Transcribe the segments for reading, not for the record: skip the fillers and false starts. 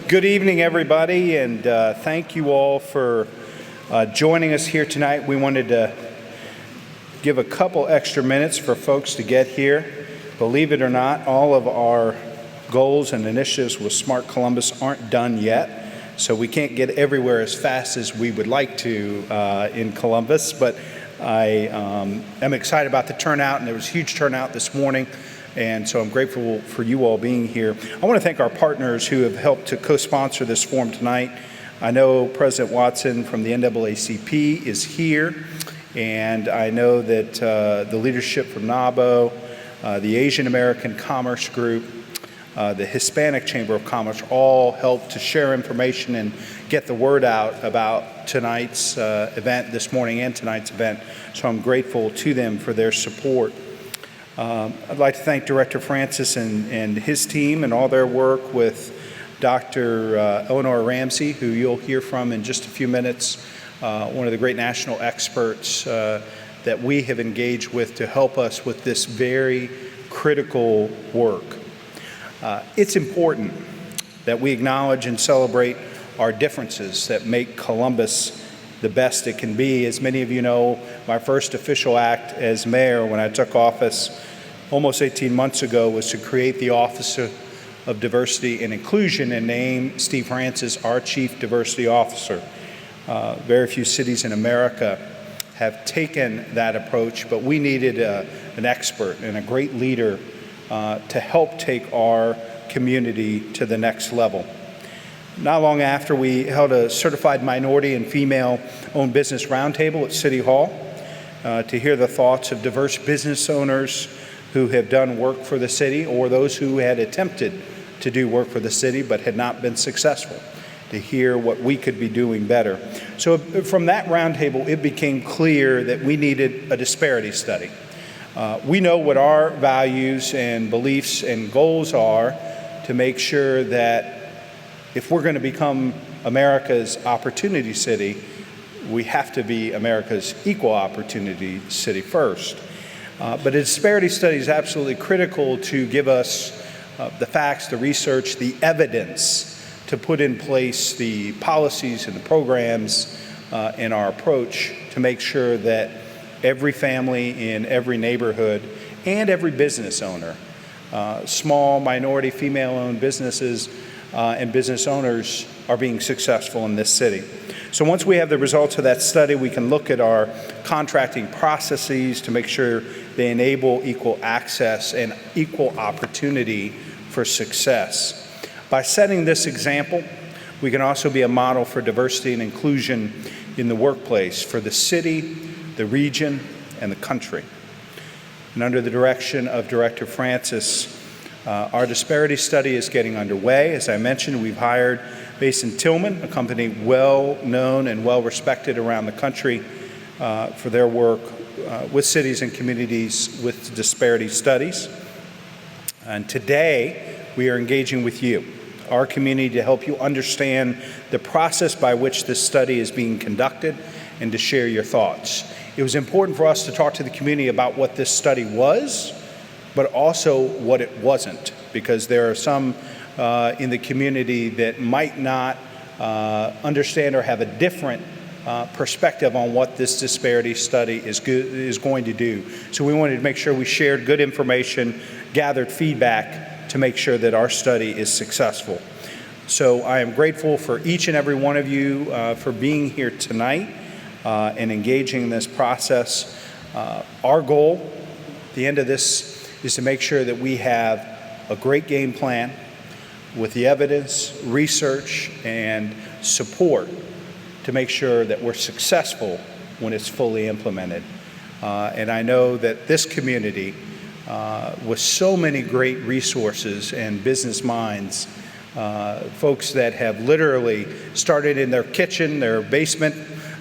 Good evening, everybody, and thank you all for joining us here tonight. We wanted to give a couple extra minutes for folks to get here. Believe it or not, all of our goals and initiatives with Smart Columbus aren't done yet, so we can't get everywhere as fast as we would like to in Columbus, but I am excited about the turnout, and there was a huge turnout this morning. And so I'm grateful for you all being here. I want to thank our partners who have helped to co-sponsor this forum tonight. I know President Watson from the NAACP is here, and I know that the leadership from NABO, the Asian American Commerce Group, the Hispanic Chamber of Commerce all helped to share information and get the word out about tonight's event this morning and tonight's event. So I'm grateful to them for their support. I'd like to thank Director Francis and his team and all their work with Dr. Eleanor Ramsey, who you'll hear from in just a few minutes, one of the great national experts that we have engaged with to help us with this very critical work. It's important that we acknowledge and celebrate our differences that make Columbus the best it can be. As many of you know, my first official act as mayor when I took office almost 18 months ago was to create the Office of Diversity and Inclusion and name Steve Francis our Chief Diversity Officer. Very few cities in America have taken that approach, but we needed an expert and a great leader to help take our community to the next level. Not long after, we held a certified minority and female-owned business roundtable at City Hall to hear the thoughts of diverse business owners who have done work for the city or those who had attempted to do work for the city but had not been successful, to hear what we could be doing better. So from that roundtable, it became clear that we needed a disparity study. We know what our values and beliefs and goals are to make sure that if we're going to become America's opportunity city, we have to be America's equal opportunity city first. But a disparity study is absolutely critical to give us the facts, the research, the evidence to put in place the policies and the programs in our approach to make sure that every family in every neighborhood and every business owner, small minority female-owned businesses and business owners are being successful in this city. So once we have the results of that study, we can look at our contracting processes to make sure they enable equal access and equal opportunity for success. By setting this example, we can also be a model for diversity and inclusion in the workplace for the city, the region, and the country. And under the direction of Director Francis, our disparity study is getting underway. As I mentioned, we've hired, based in Tillman, a company well-known and well-respected around the country for their work with cities and communities with disparity studies. And today, we are engaging with you, our community, to help you understand the process by which this study is being conducted and to share your thoughts. It was important for us to talk to the community about what this study was, but also what it wasn't, because there are some in the community that might not understand or have a different perspective on what this disparity study is going to do. So we wanted to make sure we shared good information, gathered feedback to make sure that our study is successful. So I am grateful for each and every one of you for being here tonight and engaging in this process. Our goal at the end of this is to make sure that we have a great game plan with the evidence, research, and support to make sure that we're successful when it's fully implemented. And I know that this community, with so many great resources and business minds, folks that have literally started in their kitchen, their basement,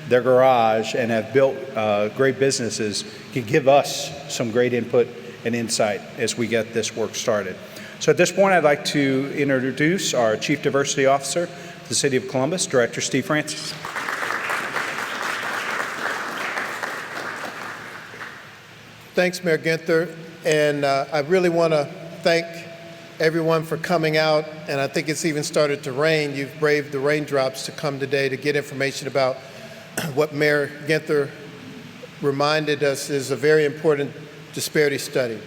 their garage, and have built great businesses, can give us some great input and insight as we get this work started. So at this point, I'd like to introduce our Chief Diversity Officer for the City of Columbus, Director Steve Francis. Thanks, Mayor Ginther, and I really want to thank everyone for coming out, and I think it's even started to rain. You've braved the raindrops to come today to get information about what Mayor Ginther reminded us is a very important disparity study.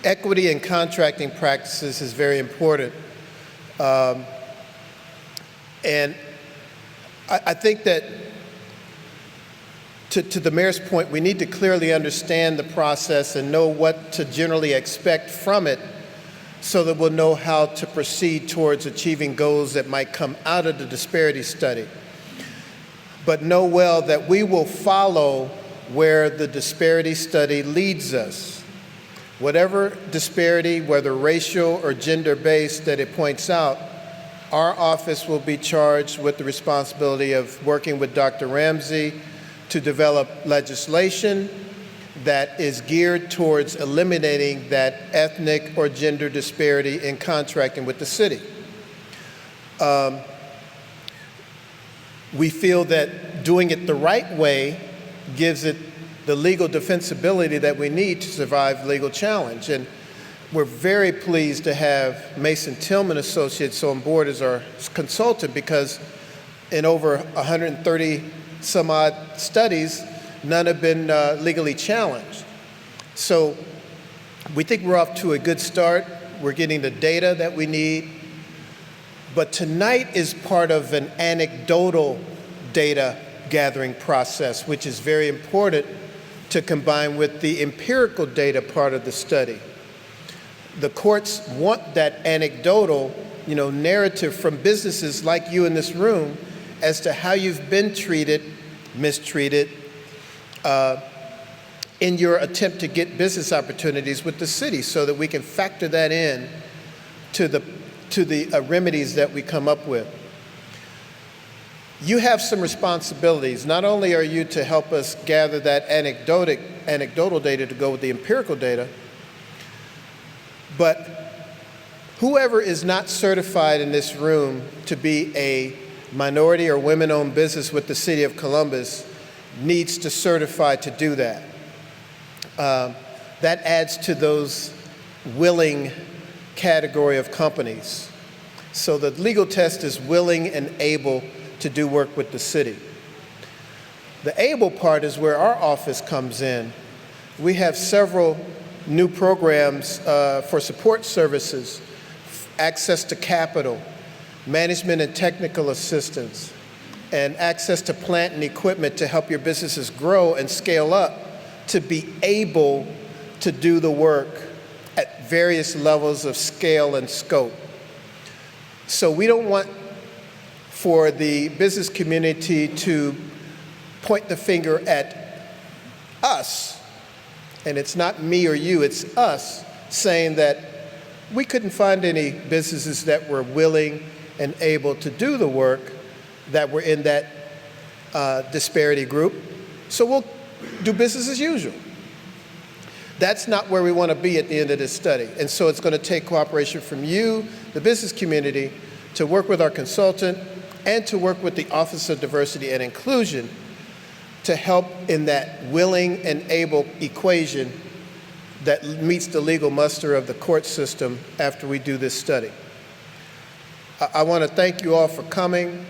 Equity in contracting practices is very important. And I think that to the mayor's point, we need to clearly understand the process and know what to generally expect from it so that we'll know how to proceed towards achieving goals that might come out of the disparity study. But know well that we will follow where the disparity study leads us. Whatever disparity, whether racial or gender-based, that it points out, our office will be charged with the responsibility of working with Dr. Ramsey to develop legislation that is geared towards eliminating that ethnic or gender disparity in contracting with the city. We feel that doing it the right way gives it the legal defensibility that we need to survive legal challenge. And we're very pleased to have Mason Tillman Associates on board as our consultant, because in over 130 some odd studies, none have been legally challenged. So we think we're off to a good start. We're getting the data that we need. But tonight is part of an anecdotal data gathering process, which is very important to combine with the empirical data part of the study. The courts want that anecdotal, narrative from businesses like you in this room as to how you've been treated, mistreated, in your attempt to get business opportunities with the city, so that we can factor that in to the remedies that we come up with. You have some responsibilities. Not only are you to help us gather that anecdotal data to go with the empirical data, but whoever is not certified in this room to be a minority or women-owned business with the City of Columbus needs to certify to do that. That adds to those willing category of companies. So the legal test is willing and able to do work with the city. The able part is where our office comes in. We have several new programs for support services, access to capital, management and technical assistance, and access to plant and equipment to help your businesses grow and scale up to be able to do the work at various levels of scale and scope. So we don't want for the business community to point the finger at us, and it's not me or you, it's us, saying that we couldn't find any businesses that were willing and able to do the work that were in that disparity group, so we'll do business as usual. That's not where we want to be at the end of this study. And so it's going to take cooperation from you, the business community, to work with our consultant and to work with the Office of Diversity and Inclusion to help in that willing and able equation that meets the legal muster of the court system after we do this study. I want to thank you all for coming.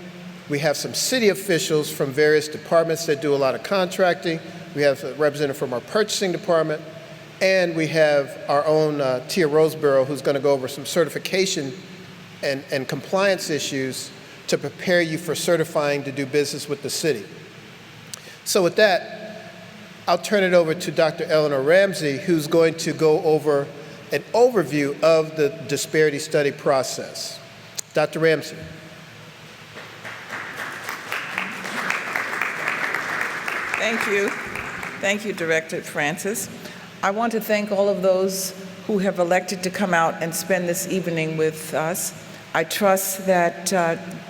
We have some city officials from various departments that do a lot of contracting. We have a representative from our purchasing department, and we have our own Tia Roseborough, who's going to go over some certification and compliance issues to prepare you for certifying to do business with the city. So with that, I'll turn it over to Dr. Eleanor Ramsey, who's going to go over an overview of the disparity study process. Dr. Ramsey. Thank you. Thank you, Director Francis. I want to thank all of those who have elected to come out and spend this evening with us. I trust that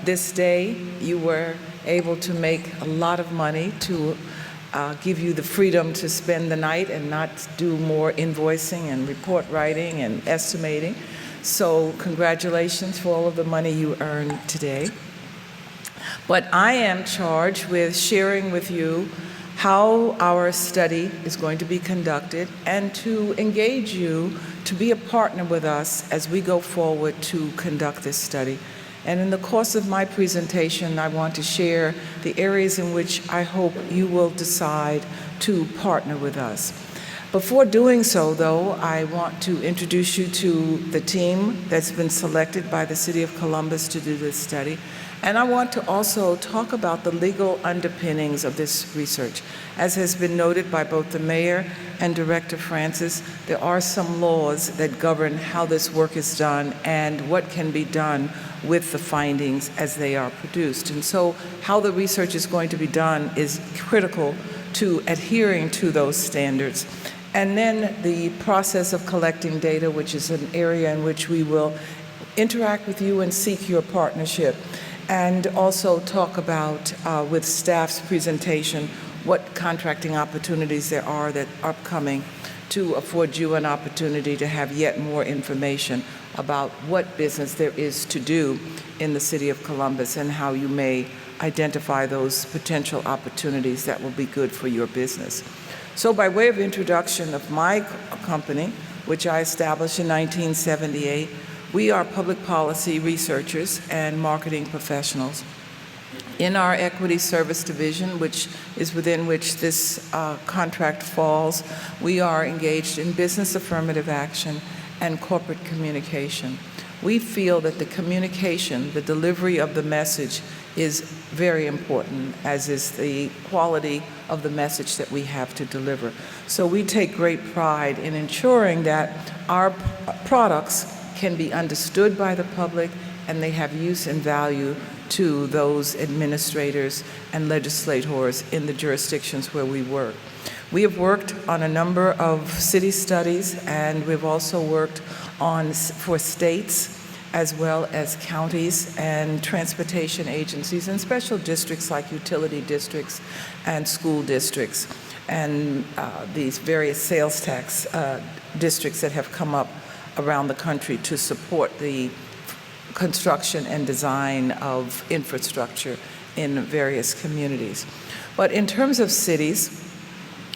this day you were able to make a lot of money to give you the freedom to spend the night and not do more invoicing and report writing and estimating. So congratulations for all of the money you earned today. But I am charged with sharing with you how our study is going to be conducted, and to engage you to be a partner with us as we go forward to conduct this study. And in the course of my presentation, I want to share the areas in which I hope you will decide to partner with us. Before doing so, though, I want to introduce you to the team that's been selected by the City of Columbus to do this study. And I want to also talk about the legal underpinnings of this research. As has been noted by both the mayor and Director Francis, there are some laws that govern how this work is done and what can be done with the findings as they are produced. And so how the research is going to be done is critical to adhering to those standards. And then the process of collecting data, which is an area in which we will interact with you and seek your partnership, and also talk about, with staff's presentation, what contracting opportunities there are that are upcoming to afford you an opportunity to have yet more information about what business there is to do in the City of Columbus and how you may identify those potential opportunities that will be good for your business. So by way of introduction of my company, which I established in 1978, we are public policy researchers and marketing professionals. In our equity service division, which is within which this contract falls, we are engaged in business affirmative action and corporate communication. We feel that the communication, the delivery of the message, is very important, as is the quality of the message that we have to deliver. So we take great pride in ensuring that our products can be understood by the public and they have use and value to those administrators and legislators in the jurisdictions where we work. We have worked on a number of city studies, and we've also worked on for states as well as counties and transportation agencies and special districts like utility districts and school districts and these various sales tax districts that have come up around the country to support the construction and design of infrastructure in various communities. But in terms of cities,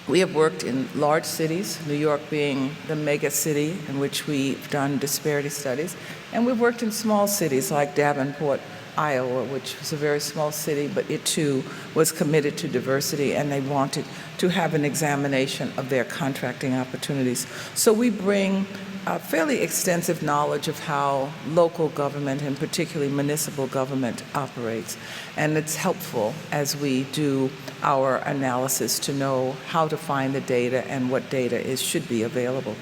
we have worked in large cities, New York being the mega city in which we've done disparity studies, and we've worked in small cities like Davenport, Iowa, which was a very small city, but it too was committed to diversity, and they wanted to have an examination of their contracting opportunities. So we bring fairly extensive knowledge of how local government, and particularly municipal government, operates. And it's helpful as we do our analysis to know how to find the data and what data should be available.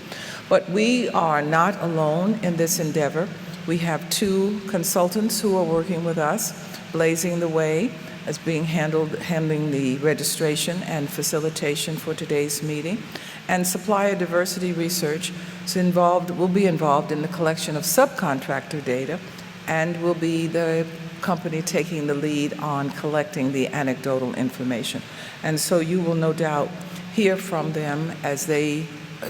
But we are not alone in this endeavor. We have two consultants who are working with us, blazing the way as being handling the registration and facilitation for today's meeting. And supplier diversity research will be involved in the collection of subcontractor data, and will be the company taking the lead on collecting the anecdotal information. And so you will no doubt hear from them as they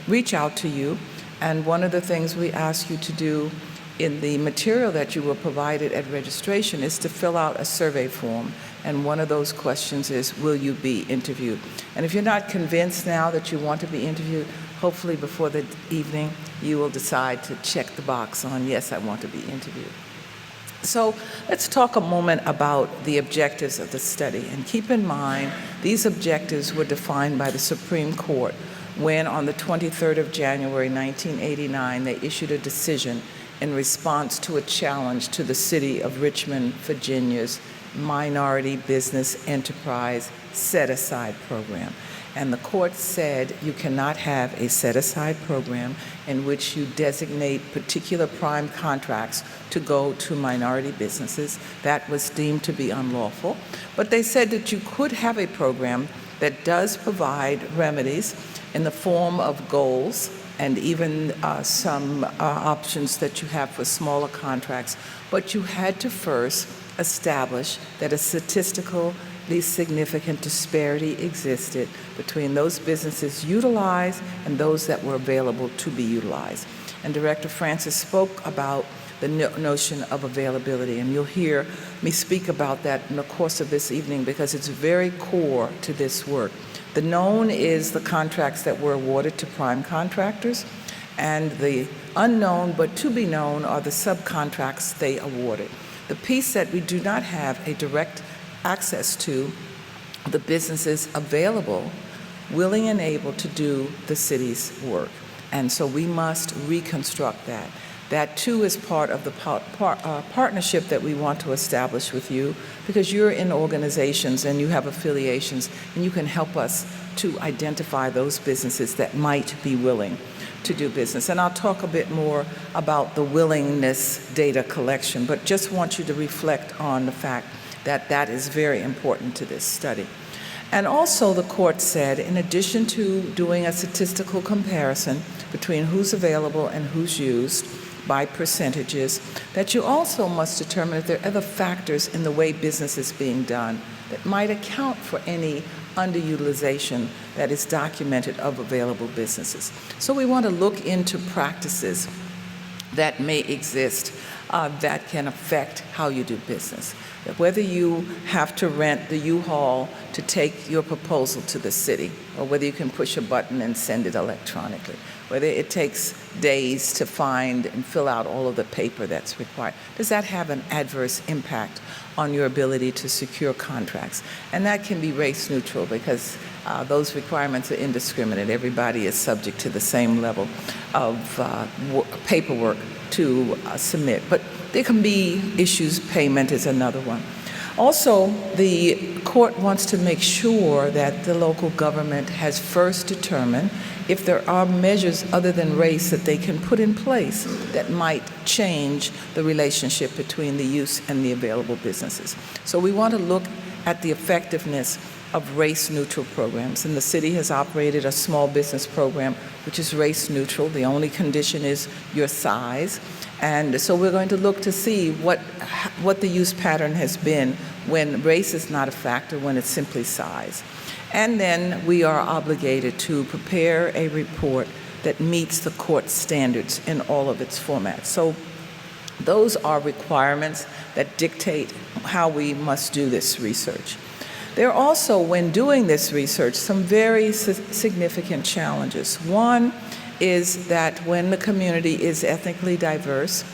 reach out to you. And one of the things we ask you to do in the material that you were provided at registration is to fill out a survey form. And one of those questions is, will you be interviewed? And if you're not convinced now that you want to be interviewed, hopefully before the evening, you will decide to check the box on, yes, I want to be interviewed. So let's talk a moment about the objectives of the study. And keep in mind, these objectives were defined by the Supreme Court when on the 23rd of January, 1989, they issued a decision in response to a challenge to the city of Richmond, Virginia's Minority Business Enterprise Set-Aside Program. And the court said you cannot have a set-aside program in which you designate particular prime contracts to go to minority businesses. That was deemed to be unlawful. But they said that you could have a program that does provide remedies in the form of goals and even some options that you have for smaller contracts, but you had to first establish that a statistically significant disparity existed between those businesses utilized and those that were available to be utilized. And Director Francis spoke about the notion of availability. And you'll hear me speak about that in the course of this evening because it's very core to this work. The known is the contracts that were awarded to prime contractors, and the unknown but to be known are the subcontracts they awarded. The piece that we do not have a direct access to, the businesses available, willing and able to do the city's work. And so we must reconstruct that. That too is part of the partnership that we want to establish with you, because you're in organizations and you have affiliations, and you can help us to identify those businesses that might be willing to do business. And I'll talk a bit more about the willingness data collection, but just want you to reflect on the fact that that is very important to this study. And also the court said, in addition to doing a statistical comparison between who's available and who's used by percentages, that you also must determine if there are other factors in the way business is being done that might account for any underutilization that is documented of available businesses. So we want to look into practices that may exist that can affect how you do business. Whether you have to rent the U-Haul to take your proposal to the city, or whether you can push a button and send it electronically, whether it takes days to find and fill out all of the paper that's required, does that have an adverse impact on your ability to secure contracts? And that can be race neutral because those requirements are indiscriminate. Everybody is subject to the same level of paperwork to submit. But there can be issues. Payment is another one. Also, the court wants to make sure that the local government has first determined if there are measures other than race that they can put in place that might change the relationship between the use and the available businesses. So we want to look at the effectiveness of race-neutral programs. And the city has operated a small business program which is race-neutral. The only condition is your size. And so we're going to look to see what the use pattern has been when race is not a factor, when it's simply size. And then we are obligated to prepare a report that meets the court standards in all of its formats. So those are requirements that dictate how we must do this research. There are also, when doing this research, some very significant challenges. One is that when the community is ethnically diverse,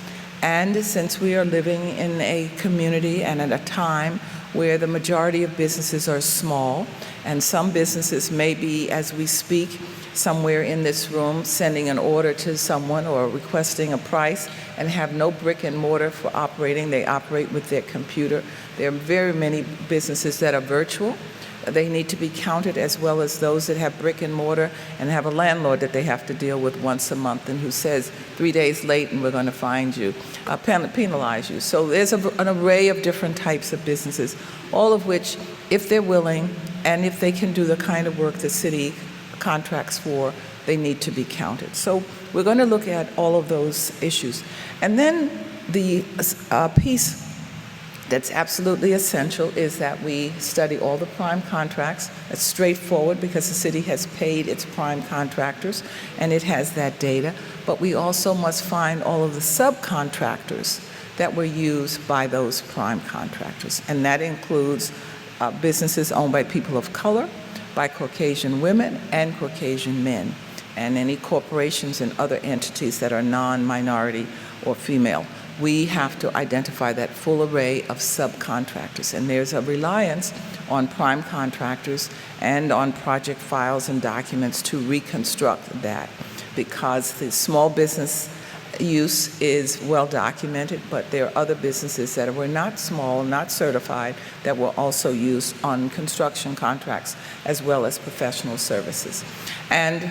and since we are living in a community and at a time where the majority of businesses are small, and some businesses may be, as we speak, somewhere in this room sending an order to someone or requesting a price and have no brick and mortar for operating. They operate with their computer. There are very many businesses that are virtual. They need to be counted, as well as those that have brick and mortar and have a landlord that they have to deal with once a month and who says 3 days late and we're going to find you, penalize you. So there's an array of different types of businesses, all of which, if they're willing and if they can do the kind of work the city contracts for, they need to be counted. So we're going to look at all of those issues. And then the piece that's absolutely essential is that we study all the prime contracts. That's straightforward because the city has paid its prime contractors and it has that data. But we also must find all of the subcontractors that were used by those prime contractors. And that includes businesses owned by people of color, by Caucasian women and Caucasian men, and any corporations and other entities that are non-minority or female. We have to identify that full array of subcontractors, and there's a reliance on prime contractors and on project files and documents to reconstruct that, because the small business use is well documented, but there are other businesses that were not small, not certified, that were also used on construction contracts as well as professional services. And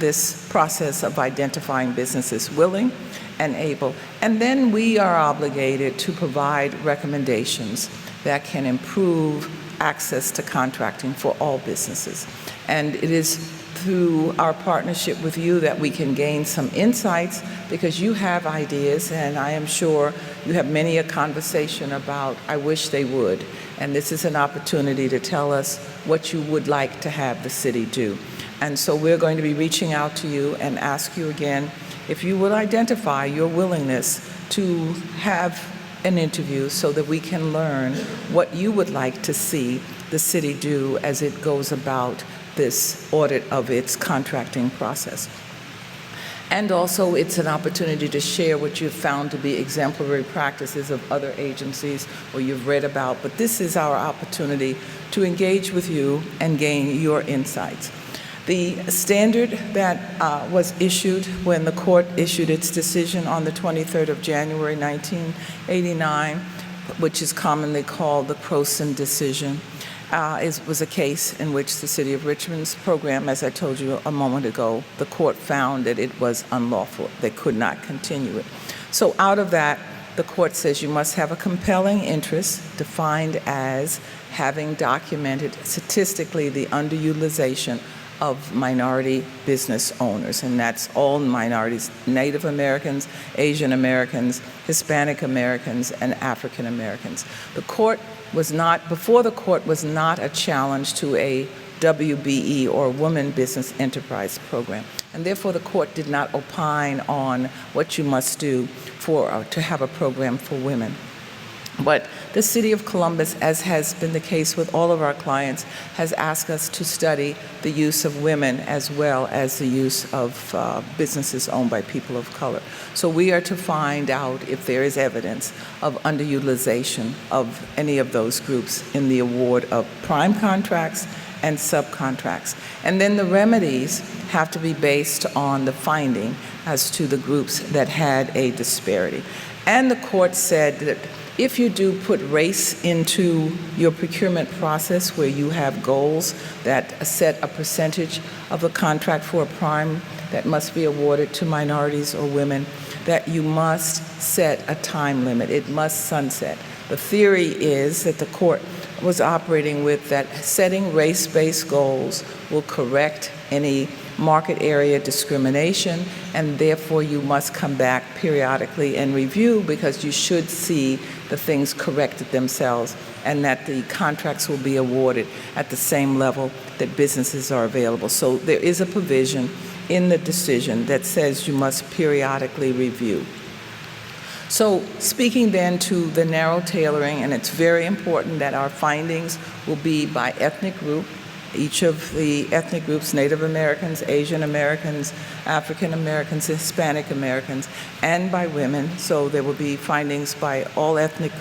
this process of identifying businesses willing and able. And then we are obligated to provide recommendations that can improve access to contracting for all businesses. And it is through our partnership with you that we can gain some insights, because you have ideas, and I am sure you have many a conversation about, I wish they would. And this is an opportunity to tell us what you would like to have the city do. And so we're going to be reaching out to you and ask you again if you will identify your willingness to have an interview so that we can learn what you would like to see the city do as it goes about this audit of its contracting process. And also, it's an opportunity to share what you've found to be exemplary practices of other agencies or you've read about. But this is our opportunity to engage with you and gain your insights. The standard that was issued when the court issued its decision on the 23rd of January, 1989, which is commonly called the Croson decision, was a case in which the City of Richmond's program, as I told you a moment ago, the court found that it was unlawful. They could not continue it. So out of that, the court says you must have a compelling interest defined as having documented statistically the underutilization of minority business owners, and that's all minorities: Native Americans, Asian Americans, Hispanic Americans, and African Americans. The court was not, before the court was not a challenge to a WBE or Women Business Enterprise Program, and therefore the court did not opine on what you must do to have a program for women. But the City of Columbus, as has been the case with all of our clients, has asked us to study the use of women as well as the use of businesses owned by people of color. So we are to find out if there is evidence of underutilization of any of those groups in the award of prime contracts and subcontracts. And then the remedies have to be based on the finding as to the groups that had a disparity. And the court said that if you do put race into your procurement process, where you have goals that set a percentage of the contract for a prime that must be awarded to minorities or women, that you must set a time limit. It must sunset. The theory is that the court was operating with that setting race-based goals will correct any market area discrimination, and therefore you must come back periodically and review, because you should see the things corrected themselves and that the contracts will be awarded at the same level that businesses are available. So there is a provision in the decision that says you must periodically review. So speaking then to the narrow tailoring, and it's very important that our findings will be by ethnic group. Each of the ethnic groups, Native Americans, Asian Americans, African Americans, Hispanic Americans, and by women. So there will be findings by all ethnic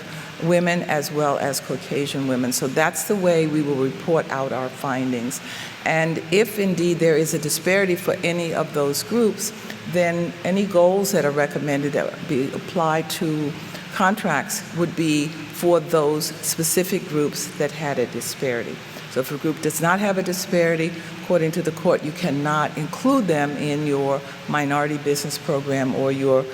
women as well as Caucasian women. So that's the way we will report out our findings. And if indeed there is a disparity for any of those groups, then any goals that are recommended that would be applied to contracts would be for those specific groups that had a disparity. So if a group does not have a disparity, according to the court, you cannot include them in your minority business program or your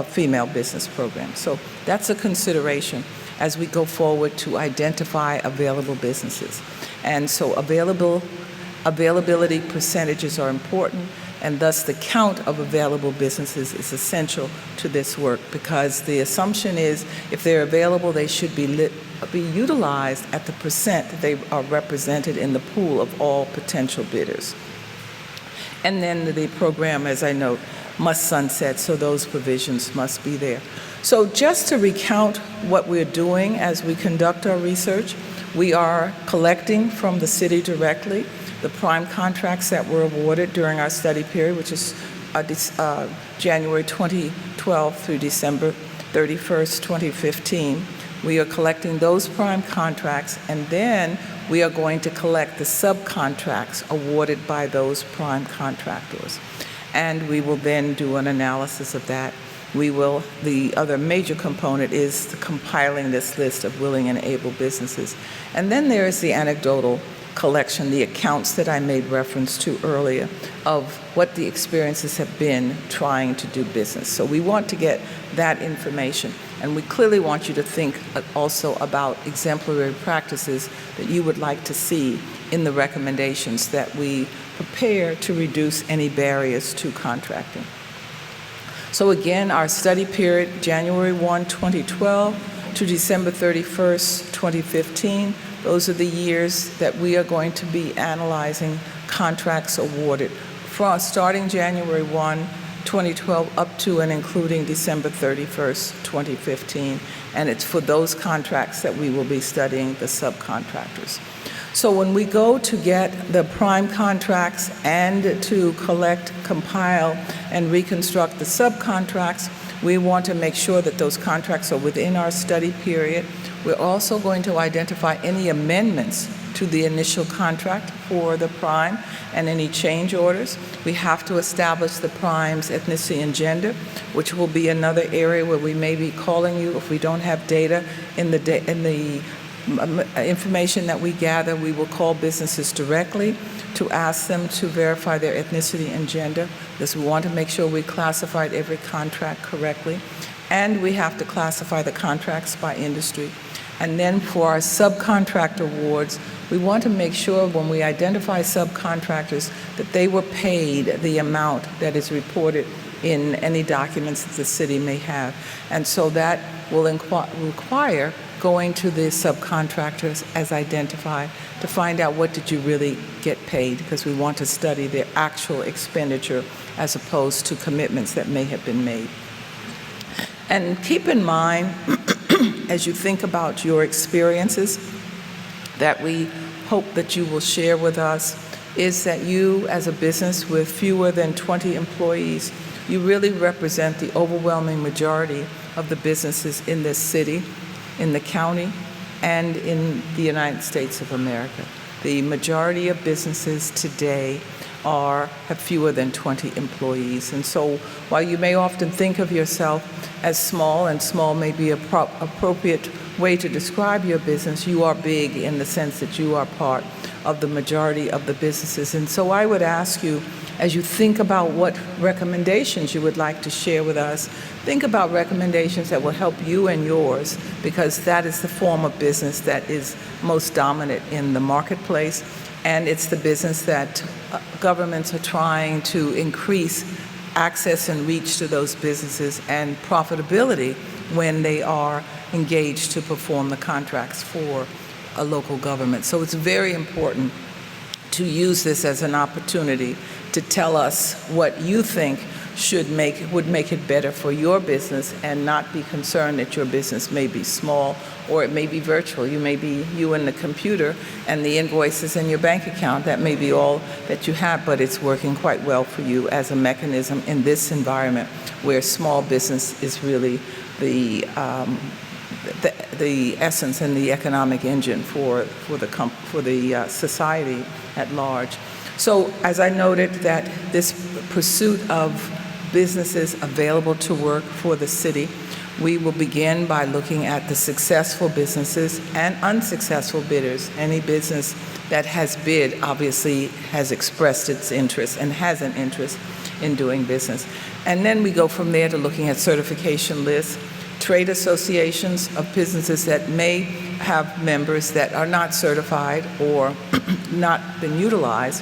female business program. So that's a consideration as we go forward to identify available businesses. And so availability percentages are important, and thus the count of available businesses is essential to this work, because the assumption is if they're available, they should be utilized at the percent that they are represented in the pool of all potential bidders. And then the program, as I note, must sunset, so those provisions must be there. So just to recount what we're doing as we conduct our research, we are collecting from the city directly the prime contracts that were awarded during our study period, which is January 2012 through December 31st, 2015. We are collecting those prime contracts, and then we are going to collect the subcontracts awarded by those prime contractors. And we will then do an analysis of that. The other major component is the compiling this list of willing and able businesses. And then there is the anecdotal collection, the accounts that I made reference to earlier of what the experiences have been trying to do business. So we want to get that information. And we clearly want you to think also about exemplary practices that you would like to see in the recommendations that we prepare to reduce any barriers to contracting. So again, our study period, January 1, 2012 to December 31st, 2015, those are the years that we are going to be analyzing contracts awarded. Starting January 1, 2012 up to and including December 31st, 2015. And it's for those contracts that we will be studying the subcontractors. So when we go to get the prime contracts and to collect, compile, and reconstruct the subcontracts, we want to make sure that those contracts are within our study period. We're also going to identify any amendments to the initial contract for the prime and any change orders. We have to establish the prime's ethnicity and gender, which will be another area where we may be calling you if we don't have data in the information that we gather. We will call businesses directly to ask them to verify their ethnicity and gender, because we want to make sure we classified every contract correctly. And we have to classify the contracts by industry. And then for our subcontract awards, we want to make sure when we identify subcontractors that they were paid the amount that is reported in any documents that the city may have. And so that will require going to the subcontractors as identified to find out what did you really get paid, because we want to study their actual expenditure as opposed to commitments that may have been made. And keep in mind, as you think about your experiences that we hope that you will share with us, is that you, as a business with fewer than 20 employees, you really represent the overwhelming majority of the businesses in this city, in the county, and in the United States of America. The majority of businesses today have fewer than 20 employees. And so while you may often think of yourself as small, and small may be an appropriate way to describe your business, you are big in the sense that you are part of the majority of the businesses. And so I would ask you, as you think about what recommendations you would like to share with us, think about recommendations that will help you and yours, because that is the form of business that is most dominant in the marketplace, and it's the business that governments are trying to increase access and reach to those businesses and profitability when they are engaged to perform the contracts for a local government. So it's very important to use this as an opportunity to tell us what you think would make it better for your business, and not be concerned that your business may be small or it may be virtual. You may be you and the computer and the invoices in your bank account. That may be all that you have, but it's working quite well for you as a mechanism in this environment where small business is really the essence and the economic engine for the society at large. So as I noted, that this pursuit of businesses available to work for the city, we will begin by looking at the successful businesses and unsuccessful bidders. Any business that has bid obviously has expressed its interest and has an interest in doing business. And then we go from there to looking at certification lists, trade associations of businesses that may have members that are not certified or not been utilized,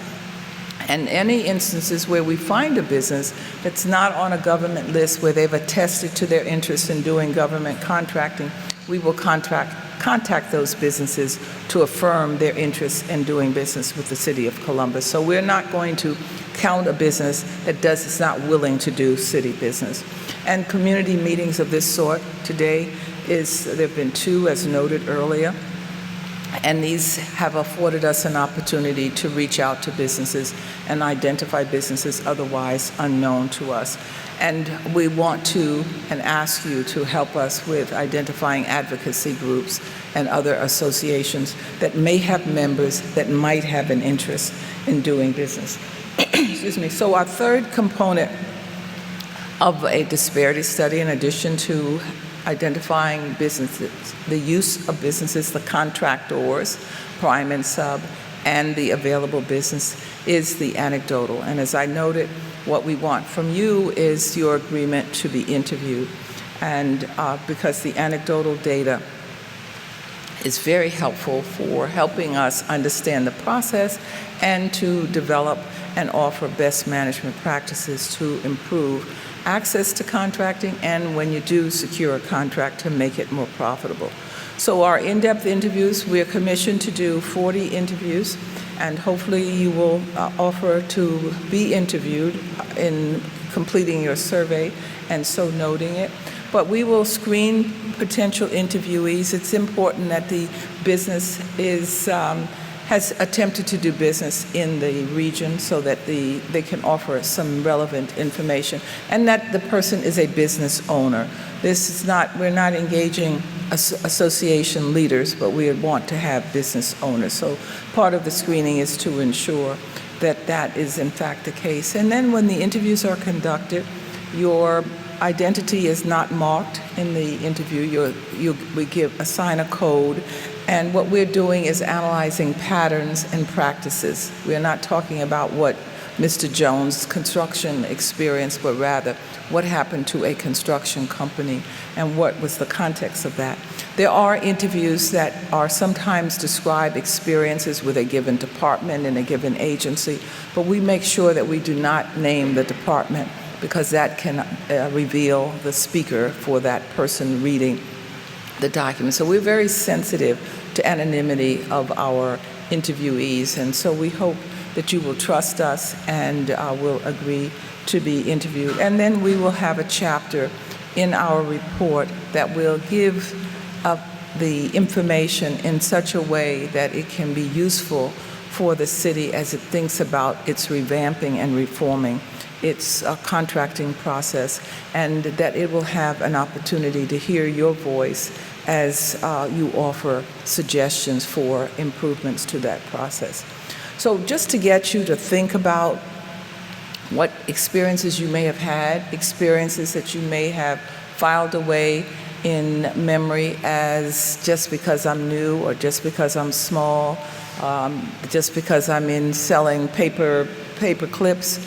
and any instances where we find a business that's not on a government list where they've attested to their interest in doing government contracting, we will contact those businesses to affirm their interest in doing business with the City of Columbus. So we're not going to count a business that is not willing to do city business. And community meetings of this sort today there have been 2, as noted earlier, and these have afforded us an opportunity to reach out to businesses and identify businesses otherwise unknown to us. And we want to and ask you to help us with identifying advocacy groups and other associations that may have members that might have an interest in doing business. Excuse me. So our third component of a disparity study, in addition to identifying businesses, the use of businesses, the contractors, prime and sub, and the available business, is the anecdotal. And as I noted, what we want from you is your agreement to be interviewed. And because the anecdotal data is very helpful for helping us understand the process and to develop and offer best management practices to improve access to contracting, and when you do secure a contract, to make it more profitable. So our in-depth interviews, we are commissioned to do 40 interviews, and hopefully you will offer to be interviewed in completing your survey and so noting it. But we will screen potential interviewees. It's important that the business has attempted to do business in the region so that they can offer some relevant information, and that the person is a business owner. We're not engaging association leaders, but we want to have business owners. So part of the screening is to ensure that that is in fact the case. And then when the interviews are conducted, your identity is not marked in the interview. We assign a code, and what we're doing is analyzing patterns and practices. We're not talking about what Mr. Jones' construction experience, but rather what happened to a construction company and what was the context of that. There are interviews that are sometimes describe experiences with a given department and a given agency, but we make sure that we do not name the department because that can reveal the speaker for that person reading the document. So we're very sensitive to anonymity of our interviewees, and so we hope that you will trust us and will agree to be interviewed. And then we will have a chapter in our report that will give the information in such a way that it can be useful for the city as it thinks about its revamping and reforming its contracting process, and that it will have an opportunity to hear your voice as you offer suggestions for improvements to that process. So just to get you to think about what experiences you may have had, experiences that you may have filed away in memory as just because I'm new or just because I'm small, just because I'm in selling paper clips,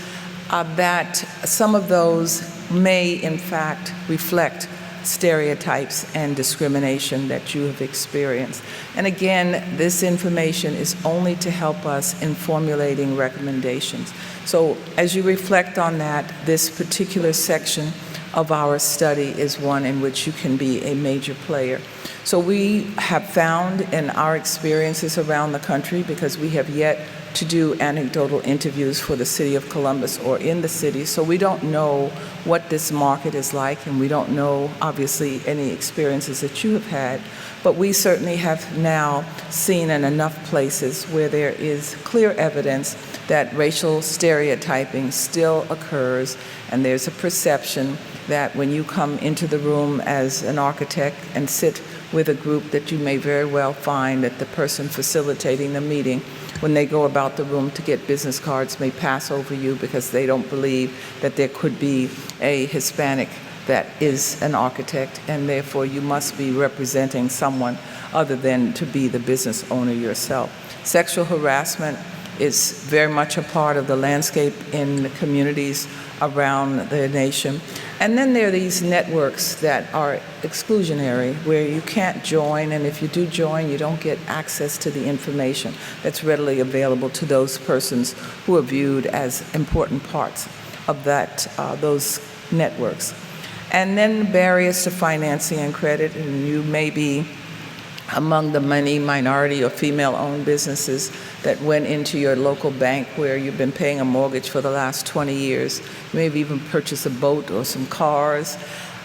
that some of those may in fact reflect stereotypes and discrimination that you have experienced. And again, this information is only to help us in formulating recommendations. So as you reflect on that, this particular section of our study is one in which you can be a major player. So we have found in our experiences around the country, because we have yet to do anecdotal interviews for the city of Columbus or in the city, so we don't know what this market is like, and we don't know, obviously, any experiences that you have had, but we certainly have now seen in enough places where there is clear evidence that racial stereotyping still occurs, and there's a perception that when you come into the room as an architect and sit with a group, that you may very well find that the person facilitating the meeting, when they go about the room to get business cards, may pass over you because they don't believe that there could be a Hispanic that is an architect, and therefore you must be representing someone other than to be the business owner yourself. Sexual harassment is very much a part of the landscape in the communities around the nation. And then there are these networks that are exclusionary, where you can't join, and if you do join, you don't get access to the information that's readily available to those persons who are viewed as important parts of those networks. And then barriers to financing and credit, and you may be among the many minority or female-owned businesses that went into your local bank where you've been paying a mortgage for the last 20 years. Maybe even purchase a boat or some cars,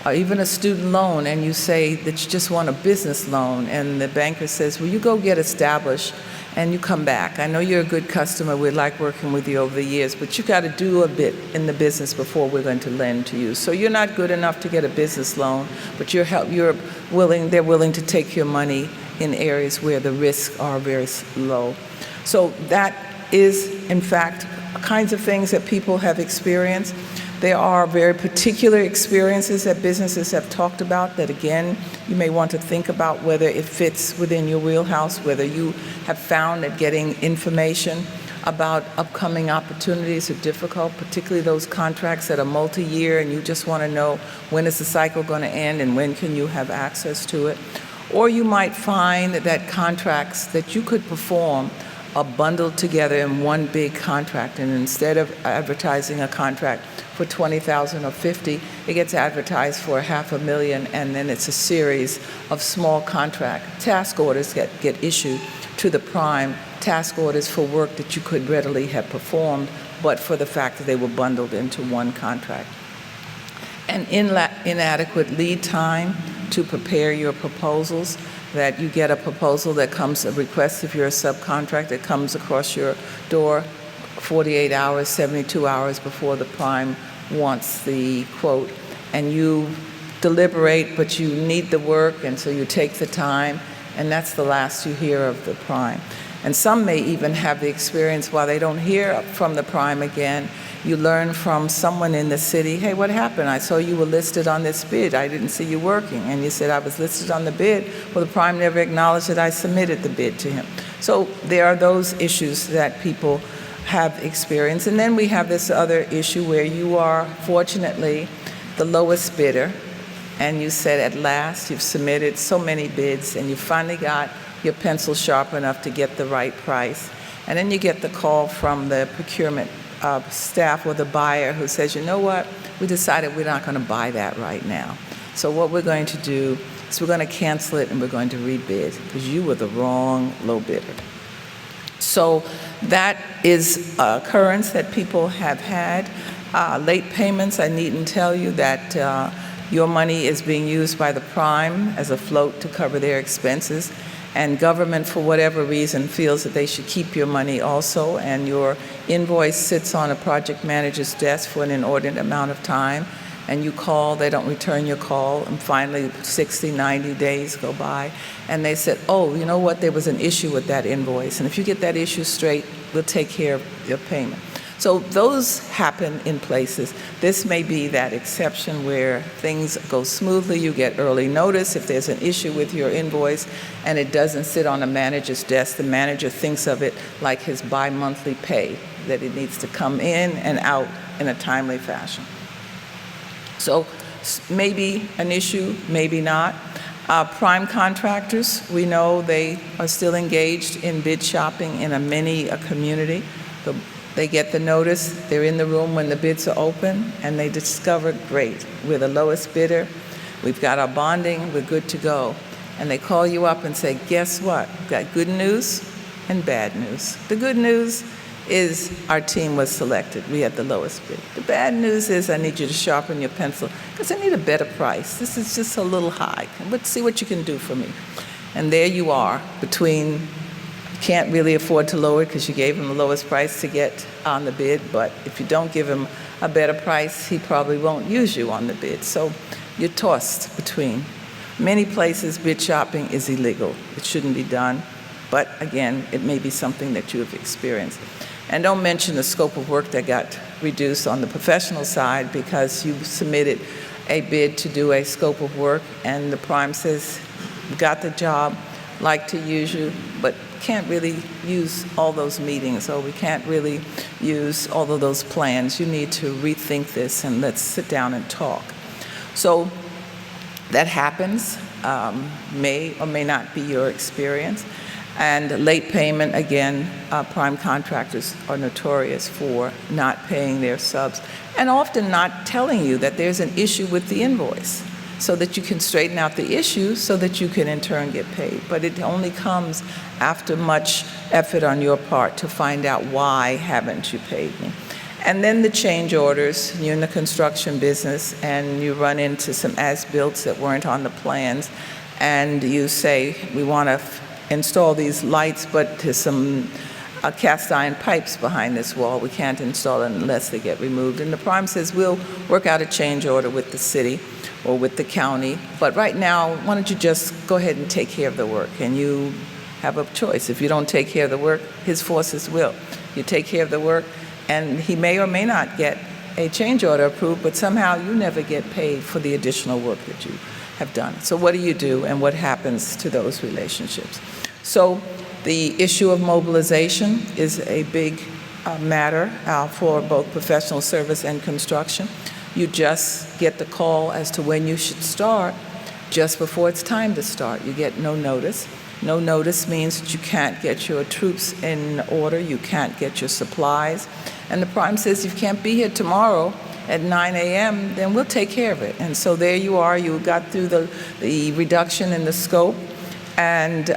or even a student loan, and you say that you just want a business loan, and the banker says, well, you go get established and you come back. I know you're a good customer, we like working with you over the years, but you've got to do a bit in the business before we're going to lend to you. So you're not good enough to get a business loan, but they're willing to take your money in areas where the risks are very low. So that is, in fact, kinds of things that people have experienced. There are very particular experiences that businesses have talked about that, again, you may want to think about whether it fits within your wheelhouse, whether you have found that getting information about upcoming opportunities are difficult, particularly those contracts that are multi-year and you just want to know when is the cycle going to end and when can you have access to it. Or you might find that contracts that you could perform are bundled together in one big contract, and instead of advertising a contract for $20,000 or $50,000, it gets advertised for $500,000, and then it's a series of small contract task orders that get issued to the prime, task orders for work that you could readily have performed, but for the fact that they were bundled into one contract. an inadequate lead time to prepare your proposals, that you get a proposal that comes, a request if you're a subcontract that comes across your door 48 hours, 72 hours before the prime wants the quote, and you deliberate, but you need the work, and so you take the time, and that's the last you hear of the prime. And some may even have the experience, while they don't hear from the prime again, you learn from someone in the city, hey, what happened? I saw you were listed on this bid. I didn't see you working. And you said, I was listed on the bid. Well, the prime never acknowledged that I submitted the bid to him. So there are those issues that people have experienced. And then we have this other issue where you are, fortunately, the lowest bidder, and you said at last you've submitted so many bids and you finally got your pencil sharp enough to get the right price. And then you get the call from the procurement staff or the buyer who says, you know what, we decided we're not going to buy that right now. So what we're going to do is we're going to cancel it and we're going to rebid because you were the wrong low bidder. So that is an occurrence that people have had. Late payments, I needn't tell you that your money is being used by the prime as a float to cover their expenses, and government, for whatever reason, feels that they should keep your money also, and your invoice sits on a project manager's desk for an inordinate amount of time, and you call, they don't return your call, and finally 60, 90 days go by, and they said, oh, you know what, there was an issue with that invoice, and if you get that issue straight, we'll take care of your payment. So those happen in places. This may be that exception where things go smoothly, you get early notice. If there's an issue with your invoice and it doesn't sit on a manager's desk, the manager thinks of it like his bi-monthly pay, that it needs to come in and out in a timely fashion. So maybe an issue, maybe not. Prime contractors, we know they are still engaged in bid shopping in many a community. They get the notice, they're in the room when the bids are open, and they discover, great, we're the lowest bidder, we've got our bonding, we're good to go. And they call you up and say, guess what? We've got good news and bad news. The good news is our team was selected. We had the lowest bid. The bad news is I need you to sharpen your pencil because I need a better price. This is just a little high. Let's see what you can do for me. And there you are between can't really afford to lower it because you gave him the lowest price to get on the bid, but if you don't give him a better price, he probably won't use you on the bid. So you're tossed between. Many places, bid shopping is illegal. It shouldn't be done, but again, it may be something that you have experienced. And don't mention the scope of work that got reduced on the professional side because you submitted a bid to do a scope of work, and the prime says, got the job, like to use you, but can't really use all those meetings, or we can't really use all of those plans. You need to rethink this and let's sit down and talk. So that happens, may or may not be your experience. And late payment, again, prime contractors are notorious for not paying their subs and often not telling you that there's an issue with the invoice, so that you can straighten out the issue so that you can in turn get paid. But it only comes after much effort on your part to find out why haven't you paid me. And then the change orders, you're in the construction business and you run into some as-builts that weren't on the plans, and you say, we want to install these lights, but there's some cast iron pipes behind this wall. We can't install it unless they get removed. And the prime says, we'll work out a change order with the city or with the county, but right now, why don't you just go ahead and take care of the work? And you have a choice. If you don't take care of the work, his forces will. You take care of the work, and he may or may not get a change order approved, but somehow you never get paid for the additional work that you have done. So what do you do, and what happens to those relationships? So the issue of mobilization is a big matter for both professional service and construction. You just get the call as to when you should start just before it's time to start. You get no notice. No notice means that you can't get your troops in order, you can't get your supplies. And the prime says, if you can't be here tomorrow at 9 a.m., then we'll take care of it. And so there you are, you got through the reduction in the scope, and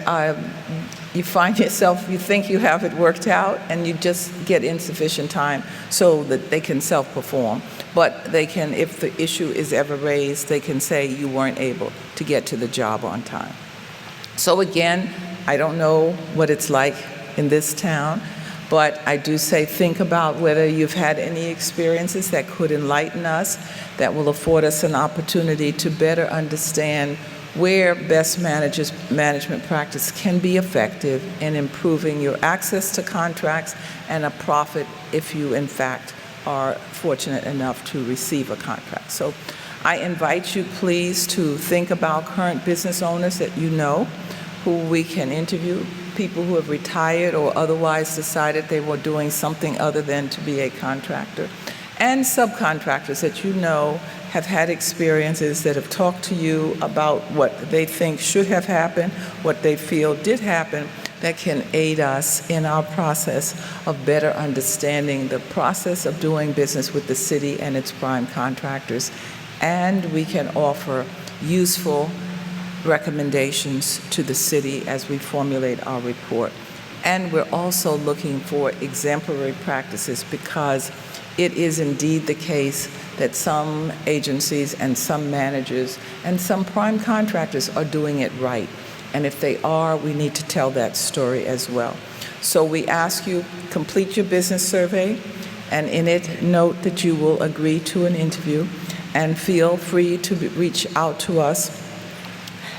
you find yourself, you think you have it worked out, and you just get insufficient time so that they can self-perform. But they can, if the issue is ever raised, they can say you weren't able to get to the job on time. So again, I don't know what it's like in this town, but I do say think about whether you've had any experiences that could enlighten us, that will afford us an opportunity to better understand where best management practice can be effective in improving your access to contracts and a profit if you, in fact, are fortunate enough to receive a contract. So I invite you, please, to think about current business owners that you know who we can interview, people who have retired or otherwise decided they were doing something other than to be a contractor, and subcontractors that you know have had experiences that have talked to you about what they think should have happened, what they feel did happen, that can aid us in our process of better understanding the process of doing business with the city and its prime contractors. And we can offer useful recommendations to the city as we formulate our report. And we're also looking for exemplary practices, because it is indeed the case that some agencies and some managers and some prime contractors are doing it right. And if they are, we need to tell that story as well. So we ask you, complete your business survey, and in it, note that you will agree to an interview, and feel free to reach out to us.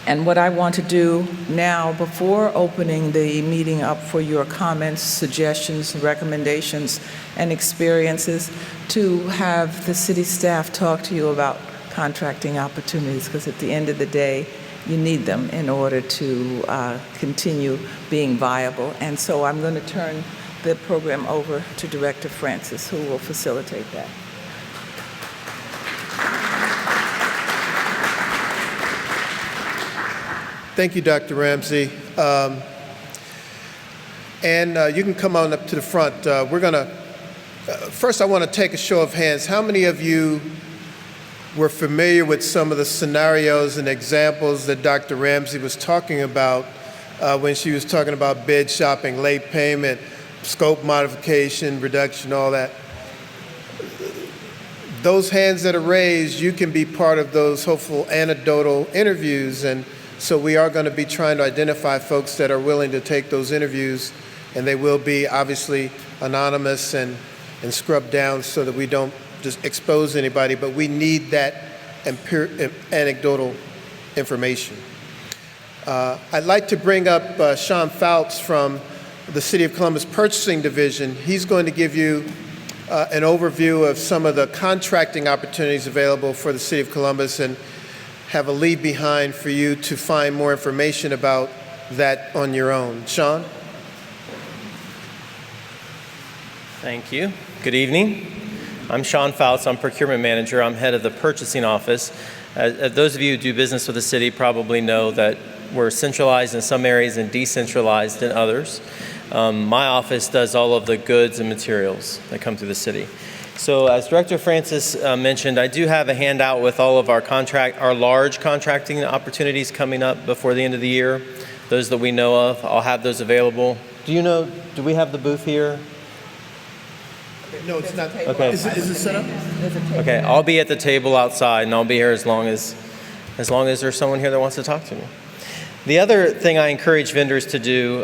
And what I want to do now, before opening the meeting up for your comments, suggestions, recommendations, and experiences, to have the city staff talk to you about contracting opportunities, because at the end of the day, you need them in order to continue being viable. And so I'm going to turn the program over to Director Francis, who will facilitate that. Thank you, Dr. Ramsey. And you can come on up to the front. We're going to, first I want to take a show of hands. How many of you were familiar with some of the scenarios and examples that Dr. Ramsey was talking about when she was talking about bid shopping, late payment, scope modification, reduction, all that? Those hands that are raised, you can be part of those hopeful anecdotal interviews. And so we are going to be trying to identify folks that are willing to take those interviews, and they will be obviously anonymous and scrubbed down so that we don't just expose anybody, but we need that anecdotal information. I'd like to bring up Sean Fouts from the City of Columbus Purchasing Division. He's going to give you an overview of some of the contracting opportunities available for the City of Columbus, and have a leave behind for you to find more information about that on your own. Sean? Thank you. Good evening. I'm Sean Fouts. I'm Procurement Manager. I'm head of the Purchasing Office. Those of you who do business with the city probably know that we're centralized in some areas and decentralized in others. My office does all of the goods and materials that come through the city. So as Director Francis mentioned, I do have a handout with all of our large contracting opportunities coming up before the end of the year. Those that we know of, I'll have those available. Do we have the booth here? No, it's not. Okay. Is it set up? Okay, I'll be at the table outside, and I'll be here as long as there's someone here that wants to talk to me. The other thing I encourage vendors to do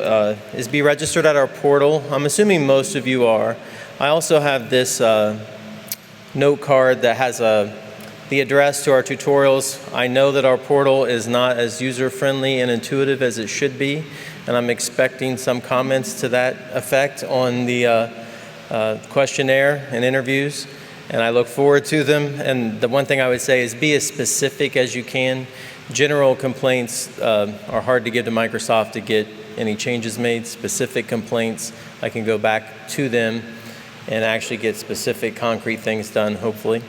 is be registered at our portal. I'm assuming most of you are. I also have this note card that has the address to our tutorials. I know that our portal is not as user-friendly and intuitive as it should be, and I'm expecting some comments to that effect on the questionnaire and interviews, and I look forward to them. And the one thing I would say is be as specific as you can. General complaints are hard to give to Microsoft to get any changes made. Specific complaints, I can go back to them and actually get specific concrete things done, hopefully.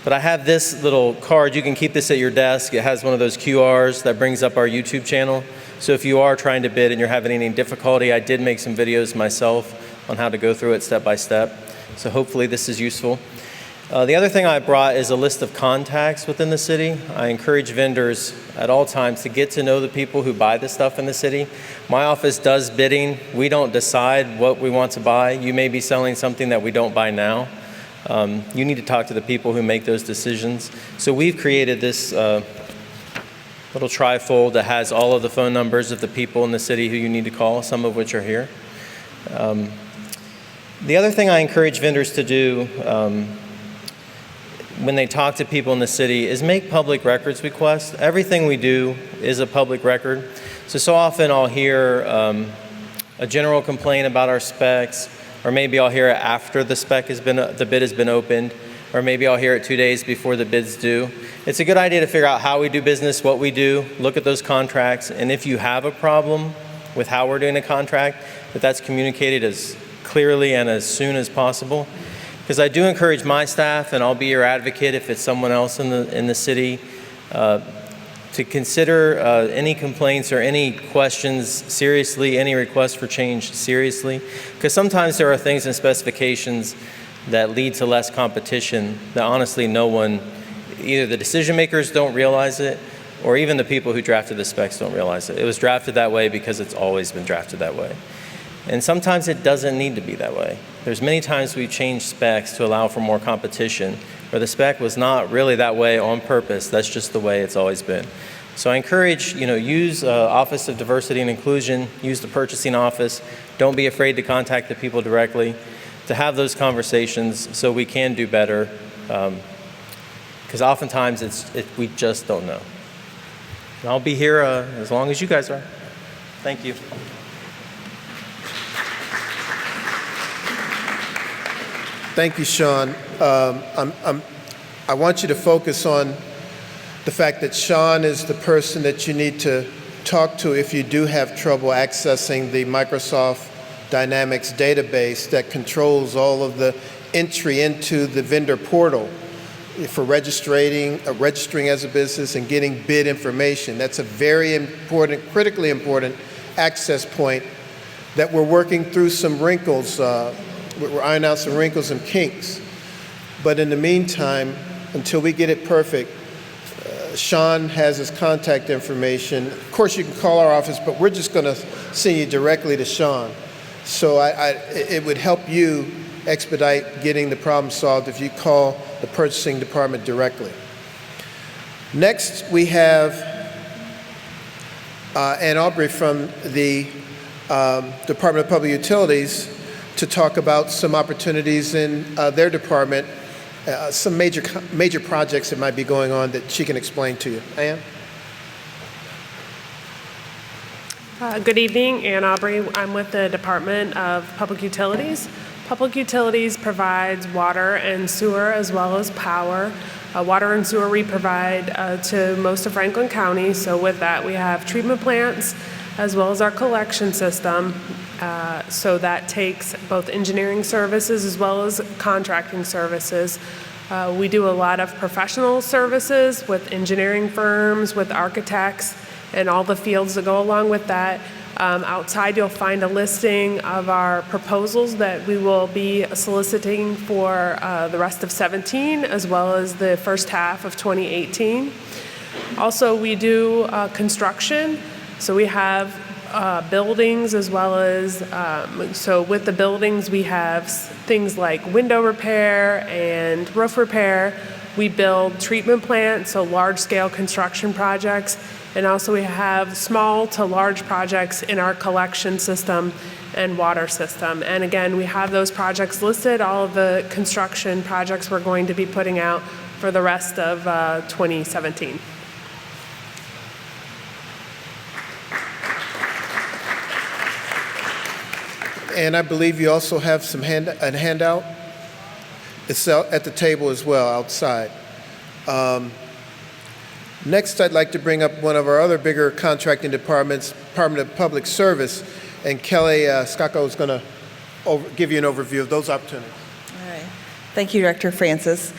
But I have this little card. You can keep this at your desk. It has one of those QRs that brings up our YouTube channel. So if you are trying to bid and you're having any difficulty, I did make some videos myself on how to go through it step by step. So hopefully this is useful. The other thing I brought is a list of contacts within the city. I encourage vendors at all times to get to know the people who buy the stuff in the city. My office does bidding. We don't decide what we want to buy. You may be selling something that we don't buy now. You need to talk to the people who make those decisions. So we've created this little trifold that has all of the phone numbers of the people in the city who you need to call, some of which are here. The other thing I encourage vendors to do when they talk to people in the city is make public records requests. Everything we do is a public record. So often I'll hear a general complaint about our specs, or maybe I'll hear it after the bid has been opened, or maybe I'll hear it 2 days before the bid's due. It's a good idea to figure out how we do business, what we do, look at those contracts, and if you have a problem with how we're doing a contract, that's communicated as clearly and as soon as possible. Because I do encourage my staff, and I'll be your advocate if it's someone else in the city, to consider any complaints or any questions seriously, any requests for change seriously. Because sometimes there are things in specifications that lead to less competition that honestly no one, either the decision makers don't realize it, or even the people who drafted the specs don't realize it. It was drafted that way because it's always been drafted that way. And sometimes it doesn't need to be that way. There's many times we've changed specs to allow for more competition, where the spec was not really that way on purpose. That's just the way it's always been. So I encourage, use Office of Diversity and Inclusion, use the purchasing office. Don't be afraid to contact the people directly, to have those conversations so we can do better. Because oftentimes we just don't know. And I'll be here as long as you guys are. Thank you. Thank you, Sean. I want you to focus on the fact that Sean is the person that you need to talk to if you do have trouble accessing the Microsoft Dynamics database that controls all of the entry into the vendor portal for registering as a business and getting bid information. That's a very important, critically important access point that we're working through some wrinkles. We're ironing out some wrinkles and kinks. But in the meantime, until we get it perfect, Sean has his contact information. Of course, you can call our office, but we're just going to send you directly to Sean. So it would help you expedite getting the problem solved if you call the purchasing department directly. Next, we have Ann Aubrey from the Department of Public Utilities to talk about some opportunities in their department, some major projects that might be going on that she can explain to you. Ann? Good evening, Ann Aubrey. I'm with the Department of Public Utilities. Public Utilities provides water and sewer as well as power. Water and sewer we provide to most of Franklin County. So with that, we have treatment plants as well as our collection system. So that takes both engineering services as well as contracting services. We do a lot of professional services with engineering firms, with architects, and all the fields that go along with that. Outside, you'll find a listing of our proposals that we will be soliciting for the rest of 2017, as well as the first half of 2018. Also, we do construction. So we have buildings as well as, so with the buildings, we have things like window repair and roof repair. We build treatment plants, so large-scale construction projects. And also we have small to large projects in our collection system and water system. And again, we have those projects listed, all of the construction projects we're going to be putting out for the rest of 2017. And I believe you also have some a handout. It's at the table as well, outside. Next, I'd like to bring up one of our other bigger contracting departments, Department of Public Service, and Kelly Skako is going to give you an overview of those opportunities. All right. Thank you, Director Francis.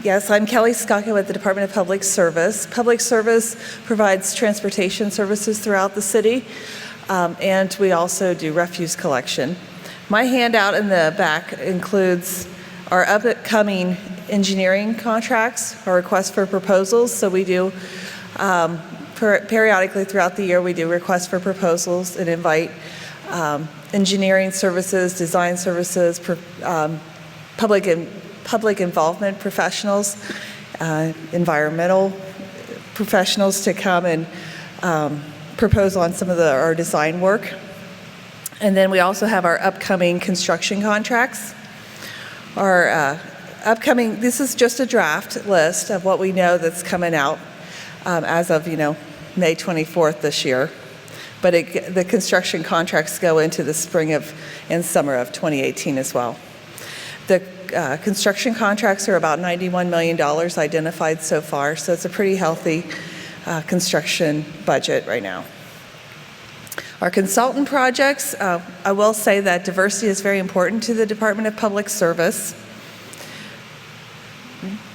Yes, I'm Kelly Skako at the Department of Public Service. Public Service provides transportation services throughout the city, and we also do refuse collection. My handout in the back includes our upcoming engineering contracts, our requests for proposals. So we do, periodically throughout the year, we do requests for proposals and invite engineering services, design services, public involvement professionals, environmental professionals to come and propose on some of our design work. And then we also have our upcoming construction contracts. Our upcoming, this is just a draft list of what we know that's coming out as of, May 24th this year. But the construction contracts go into the spring and summer of 2018 as well. The construction contracts are about $91 million identified so far, so it's a pretty healthy construction budget right now. Our consultant projects, I will say that diversity is very important to the Department of Public Service.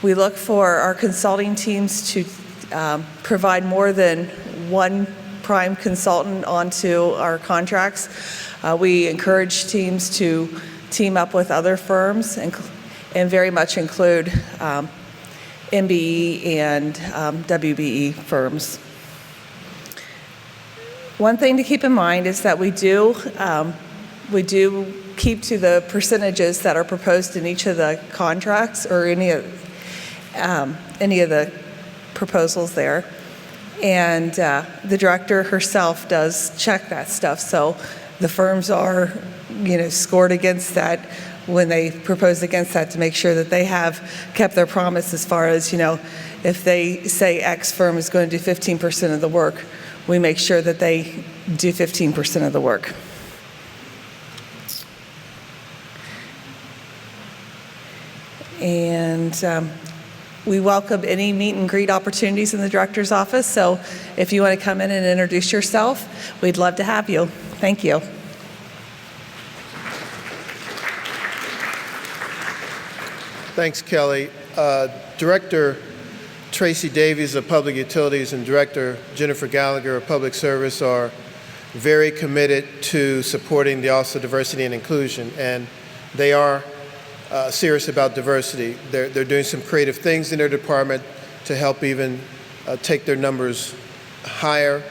We look for our consulting teams to provide more than one prime consultant onto our contracts. We encourage teams to team up with other firms and very much include MBE and WBE firms. One thing to keep in mind is that we do keep to the percentages that are proposed in each of the contracts or any of the proposals there. And the director herself does check that stuff. So the firms are, scored against that when they propose against that to make sure that they have kept their promise as far as, if they say X firm is going to do 15% of the work, we make sure that they do 15% of the work. And we welcome any meet and greet opportunities in the director's office. So if you want to come in and introduce yourself, we'd love to have you. Thank you. Thanks, Kelly. Director Tracy Davies of Public Utilities and Director Jennifer Gallagher of Public Service are very committed to supporting the Office of Diversity and Inclusion, and they are serious about diversity. They're doing some creative things in their department to help even take their numbers higher.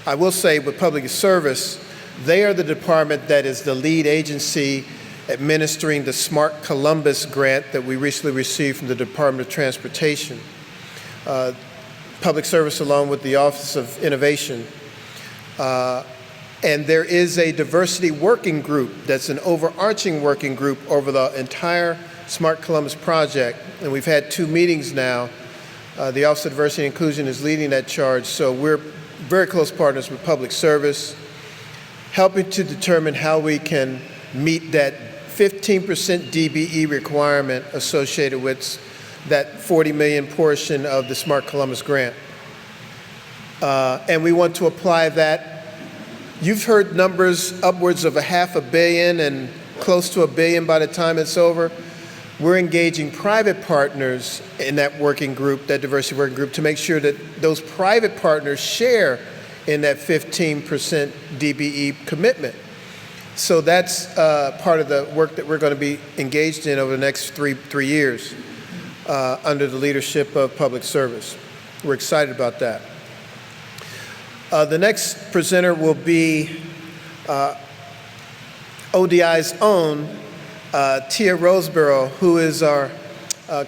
I will say with Public Service, they are the department that is the lead agency administering the Smart Columbus grant that we recently received from the Department of Transportation. Public Service along with the Office of Innovation. And there is a diversity working group that's an overarching working group over the entire Smart Columbus project. And we've had 2 meetings now. The Office of Diversity and Inclusion is leading that charge. So we're very close partners with Public Service, helping to determine how we can meet that 15% DBE requirement associated with that 40 million portion of the Smart Columbus grant. And we want to apply that. You've heard numbers upwards of $500 million and close to $1 billion by the time it's over. We're engaging private partners in that working group, that diversity working group, to make sure that those private partners share in that 15% DBE commitment. So that's part of the work that we're going to be engaged in over the next three years under the leadership of Public Service. We're excited about that. The next presenter will be ODI's own Tia Roseborough, who is our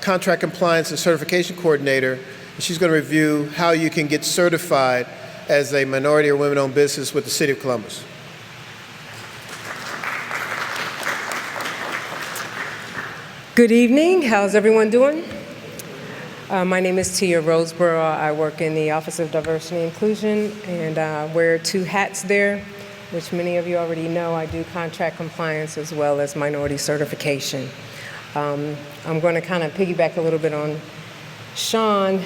Contract Compliance and Certification Coordinator. And she's going to review how you can get certified as a minority or women-owned business with the City of Columbus. Good evening. How's everyone doing? My name is Tia Roseborough. I work in the Office of Diversity and Inclusion and wear 2 hats there, which many of you already know. I do contract compliance as well as minority certification. I'm going to kind of piggyback a little bit on Sean,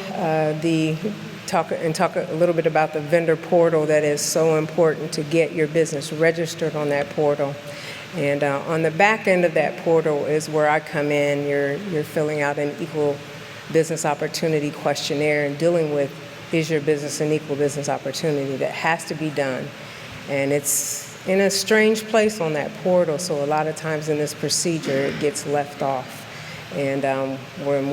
talk a little bit about the vendor portal that is so important to get your business registered on that portal. And on the back end of that portal is where I come in. You're filling out an equal business opportunity questionnaire and dealing with, is your business an equal business opportunity? That has to be done. And it's in a strange place on that portal, so a lot of times in this procedure it gets left off. And when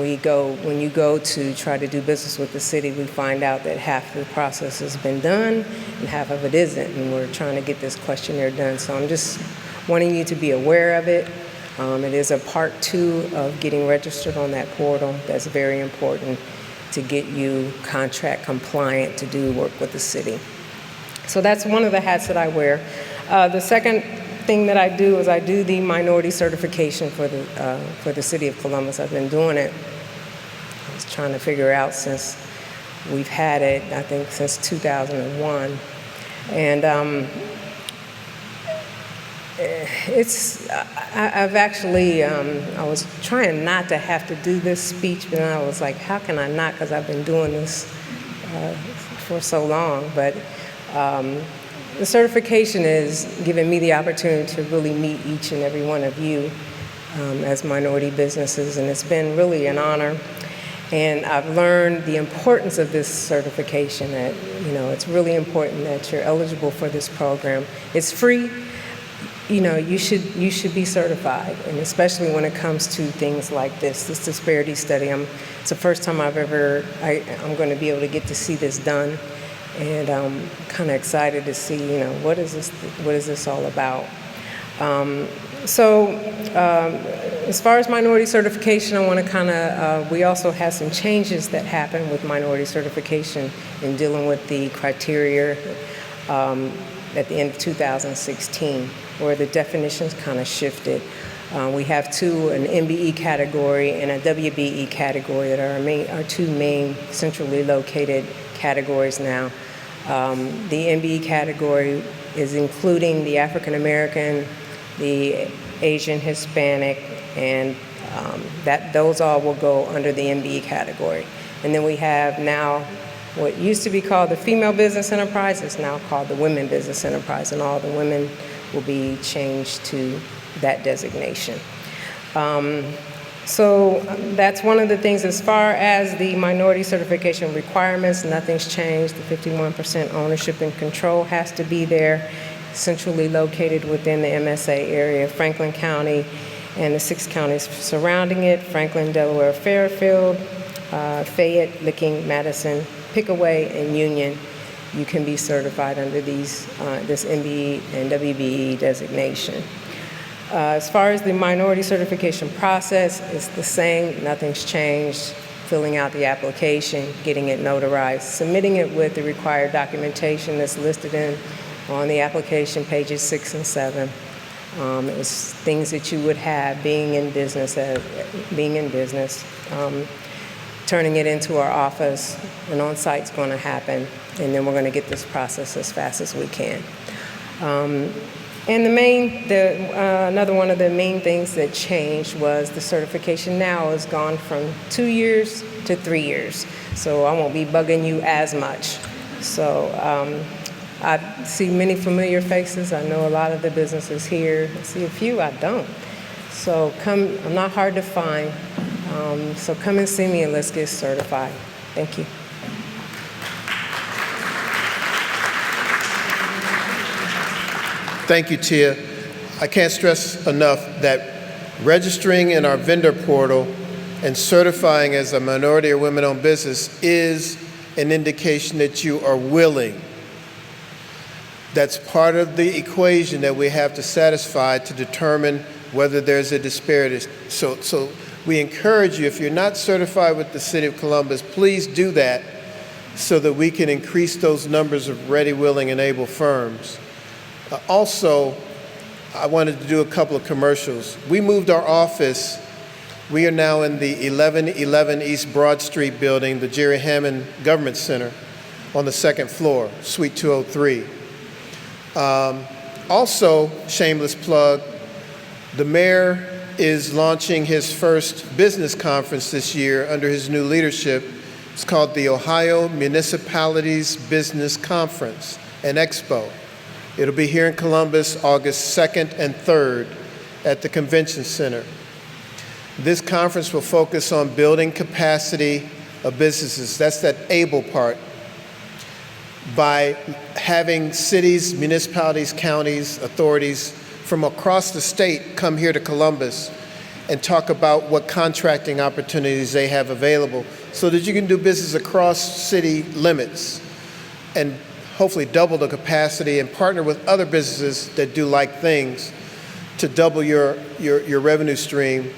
you go to try to do business with the city, we find out that half of the process has been done and half of it isn't. And we're trying to get this questionnaire done. So I'm just wanting you to be aware of it. It is a part 2 of getting registered on that portal. That's very important to get you contract compliant to do work with the city. So that's one of the hats that I wear. The second thing that I do is I do the minority certification for the city of Columbus. I've been doing it. I was trying to figure out since we've had it, I think since 2001. And I've actually, I was trying not to have to do this speech, but then I was like, how can I not? Because I've been doing this for so long. But the certification is giving me the opportunity to really meet each and every one of you as minority businesses, and it's been really an honor. And I've learned the importance of this certification, that, you know, it's really important that you're eligible for this program. It's free. You know, you should be certified, and especially when it comes to things like this disparity study. It's the first time I'm going to be able to get to see this done, and I'm kind of excited to see, you know, what is this all about. As far as minority certification, I want to kind of, we also have some changes that happen with minority certification in dealing with the criteria at the end of 2016, where the definitions kind of shifted. We have an MBE category and a WBE category that are our two main centrally located categories now. The MBE category is including the African American, the Asian, Hispanic, and those all will go under the MBE category. And then we have now what used to be called the female business enterprise is now called the women business enterprise, and all the women will be changed to that designation. So that's one of the things. As far as the minority certification requirements, nothing's changed. The 51% ownership and control has to be there, centrally located within the MSA area, Franklin County and the 6 counties surrounding it: Franklin, Delaware, Fairfield, Fayette, Licking, Madison, Pickaway, and Union. You can be certified under this MBE and WBE designation. As far as the minority certification process, it's the same, nothing's changed. Filling out the application, getting it notarized, submitting it with the required documentation that's listed on the application pages 6 and 7. It's things that you would have being in business, turning it into our office. An on-site's going to happen, and then we're going to get this process as fast as we can. And another one of the main things that changed was the certification now has gone from 2 years to 3 years. So I won't be bugging you as much. So I see many familiar faces. I know a lot of the businesses here. I see a few I don't. So I'm not hard to find. So come and see me and let's get certified. Thank you. Thank you, Tia. I can't stress enough that registering in our vendor portal and certifying as a minority or women-owned business is an indication that you are willing. That's part of the equation that we have to satisfy to determine whether there's a disparity. So we encourage you, if you're not certified with the City of Columbus, please do that so that we can increase those numbers of ready, willing, and able firms. Also, I wanted to do a couple of commercials. We moved our office. We are now in the 1111 East Broad Street building, the Jerry Hammond Government Center, on the 2nd floor, Suite 203. Also, shameless plug, the mayor is launching his first business conference this year under his new leadership. It's called the Ohio Municipalities Business Conference and Expo. It'll be here in Columbus, August 2nd and 3rd at the Convention Center. This conference will focus on building capacity of businesses. That's that able part. By having cities, municipalities, counties, authorities from across the state come here to Columbus and talk about what contracting opportunities they have available so that you can do business across city limits and hopefully double the capacity and partner with other businesses that do like things to double your revenue stream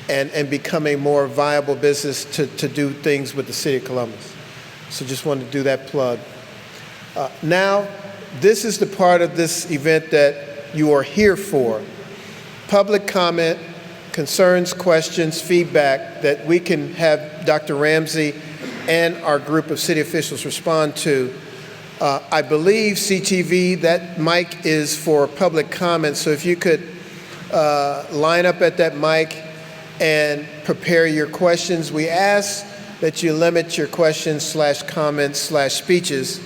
and become a more viable business to do things with the City of Columbus. So just wanted to do that plug. Now, this is the part of this event that you are here for. Public comment, concerns, questions, feedback that we can have Dr. Ramsey and our group of city officials respond to. I believe, CTV, that mic is for public comment, so if you could line up at that mic and prepare your questions. We ask that you limit your questions / comments / speeches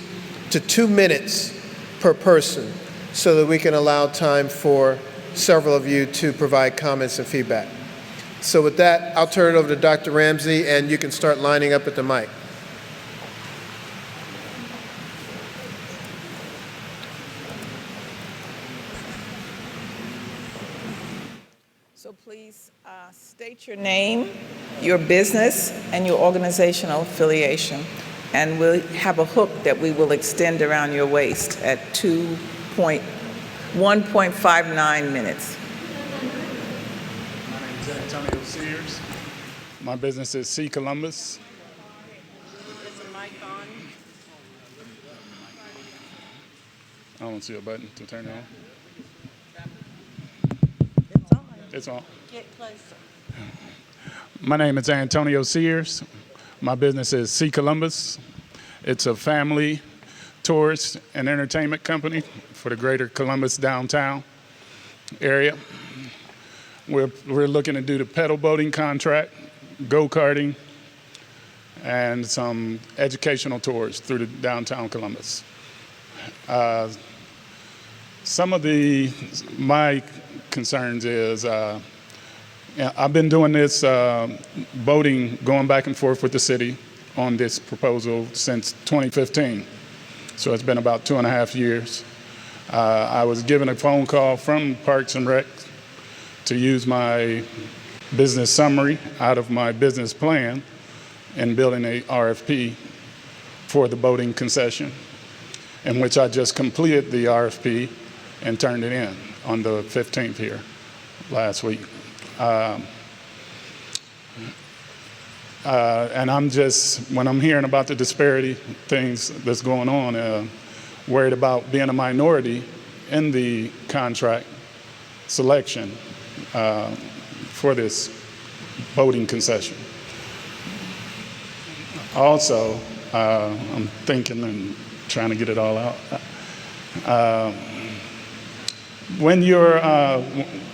to 2 minutes per person so that we can allow time for several of you to provide comments and feedback. So with that, I'll turn it over to Dr. Ramsey, and you can start lining up at the mic. So please state your name, your business, and your organizational affiliation. And we'll have a hook that we will extend around your waist at 1.59 minutes. My name is Antonio Sears. My business is C Columbus. Is the mic on? I don't see a button to turn it on. It's on. Get closer. My name is Antonio Sears. My business is C Columbus. It's a family tourist and entertainment company for the greater Columbus downtown area. We're looking to do the pedal boating contract, go-karting, and some educational tours through the downtown Columbus. Some of my concerns is I've been doing this boating, going back and forth with the city on this proposal since 2015. So it's been about 2.5 years. I was given a phone call from Parks and Rec to use my business summary out of my business plan in building a RFP for the boating concession, in which I just completed the RFP and turned it in on the 15th here last week. And I'm just, when I'm hearing about the disparity things that's going on, worried about being a minority in the contract selection for this boating concession. Also, I'm thinking and trying to get it all out. When you're,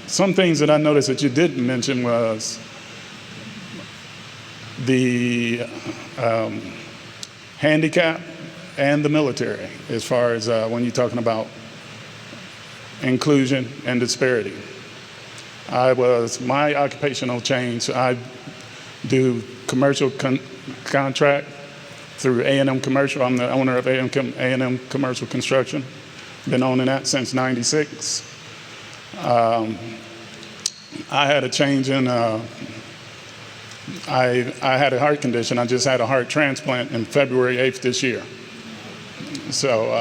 some things that I noticed that you didn't mention was the handicap and the military, as far as when you're talking about inclusion and disparity. My occupational change, I do commercial contract through A&M Commercial. I'm the owner of A&M Commercial Construction. Been owning that since '96. I had a change in, I had a heart condition. I just had a heart transplant in February 8th this year. So,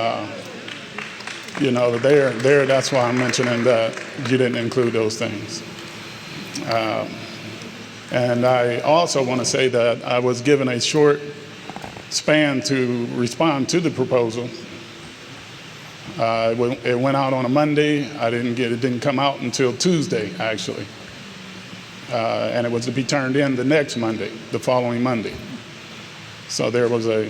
you know, there, that's why I'm mentioning that you didn't include those things. And I also want to say that I was given a short span to respond to the proposal. It went out on a Monday. It didn't come out until Tuesday, actually. And it was to be turned in the next Monday, the following Monday. So there was a,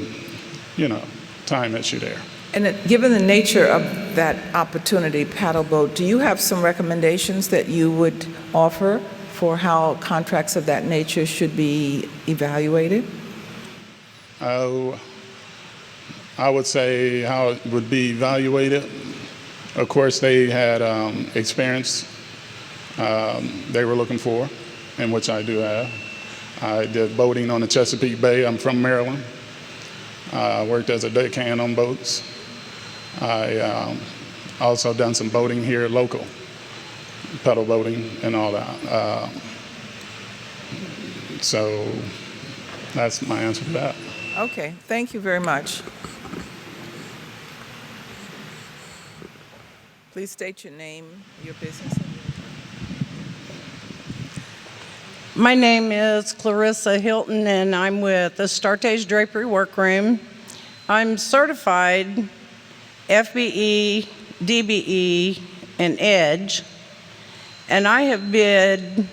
time issue there. And given the nature of that opportunity, paddle boat, do you have some recommendations that you would offer for how contracts of that nature should be evaluated? I would say how it would be evaluated. Of course, they had experience they were looking for, and which I do have. I did boating on the Chesapeake Bay. I'm from Maryland. I worked as a deckhand on boats. I also done some boating here local, pedal boating and all that. So that's my answer to that. Okay, thank you very much. Please state your name, your business. My name is Clarissa Hilton, and I'm with the Startage Drapery Workroom. I'm certified FBE, DBE, and EDGE, and I have bid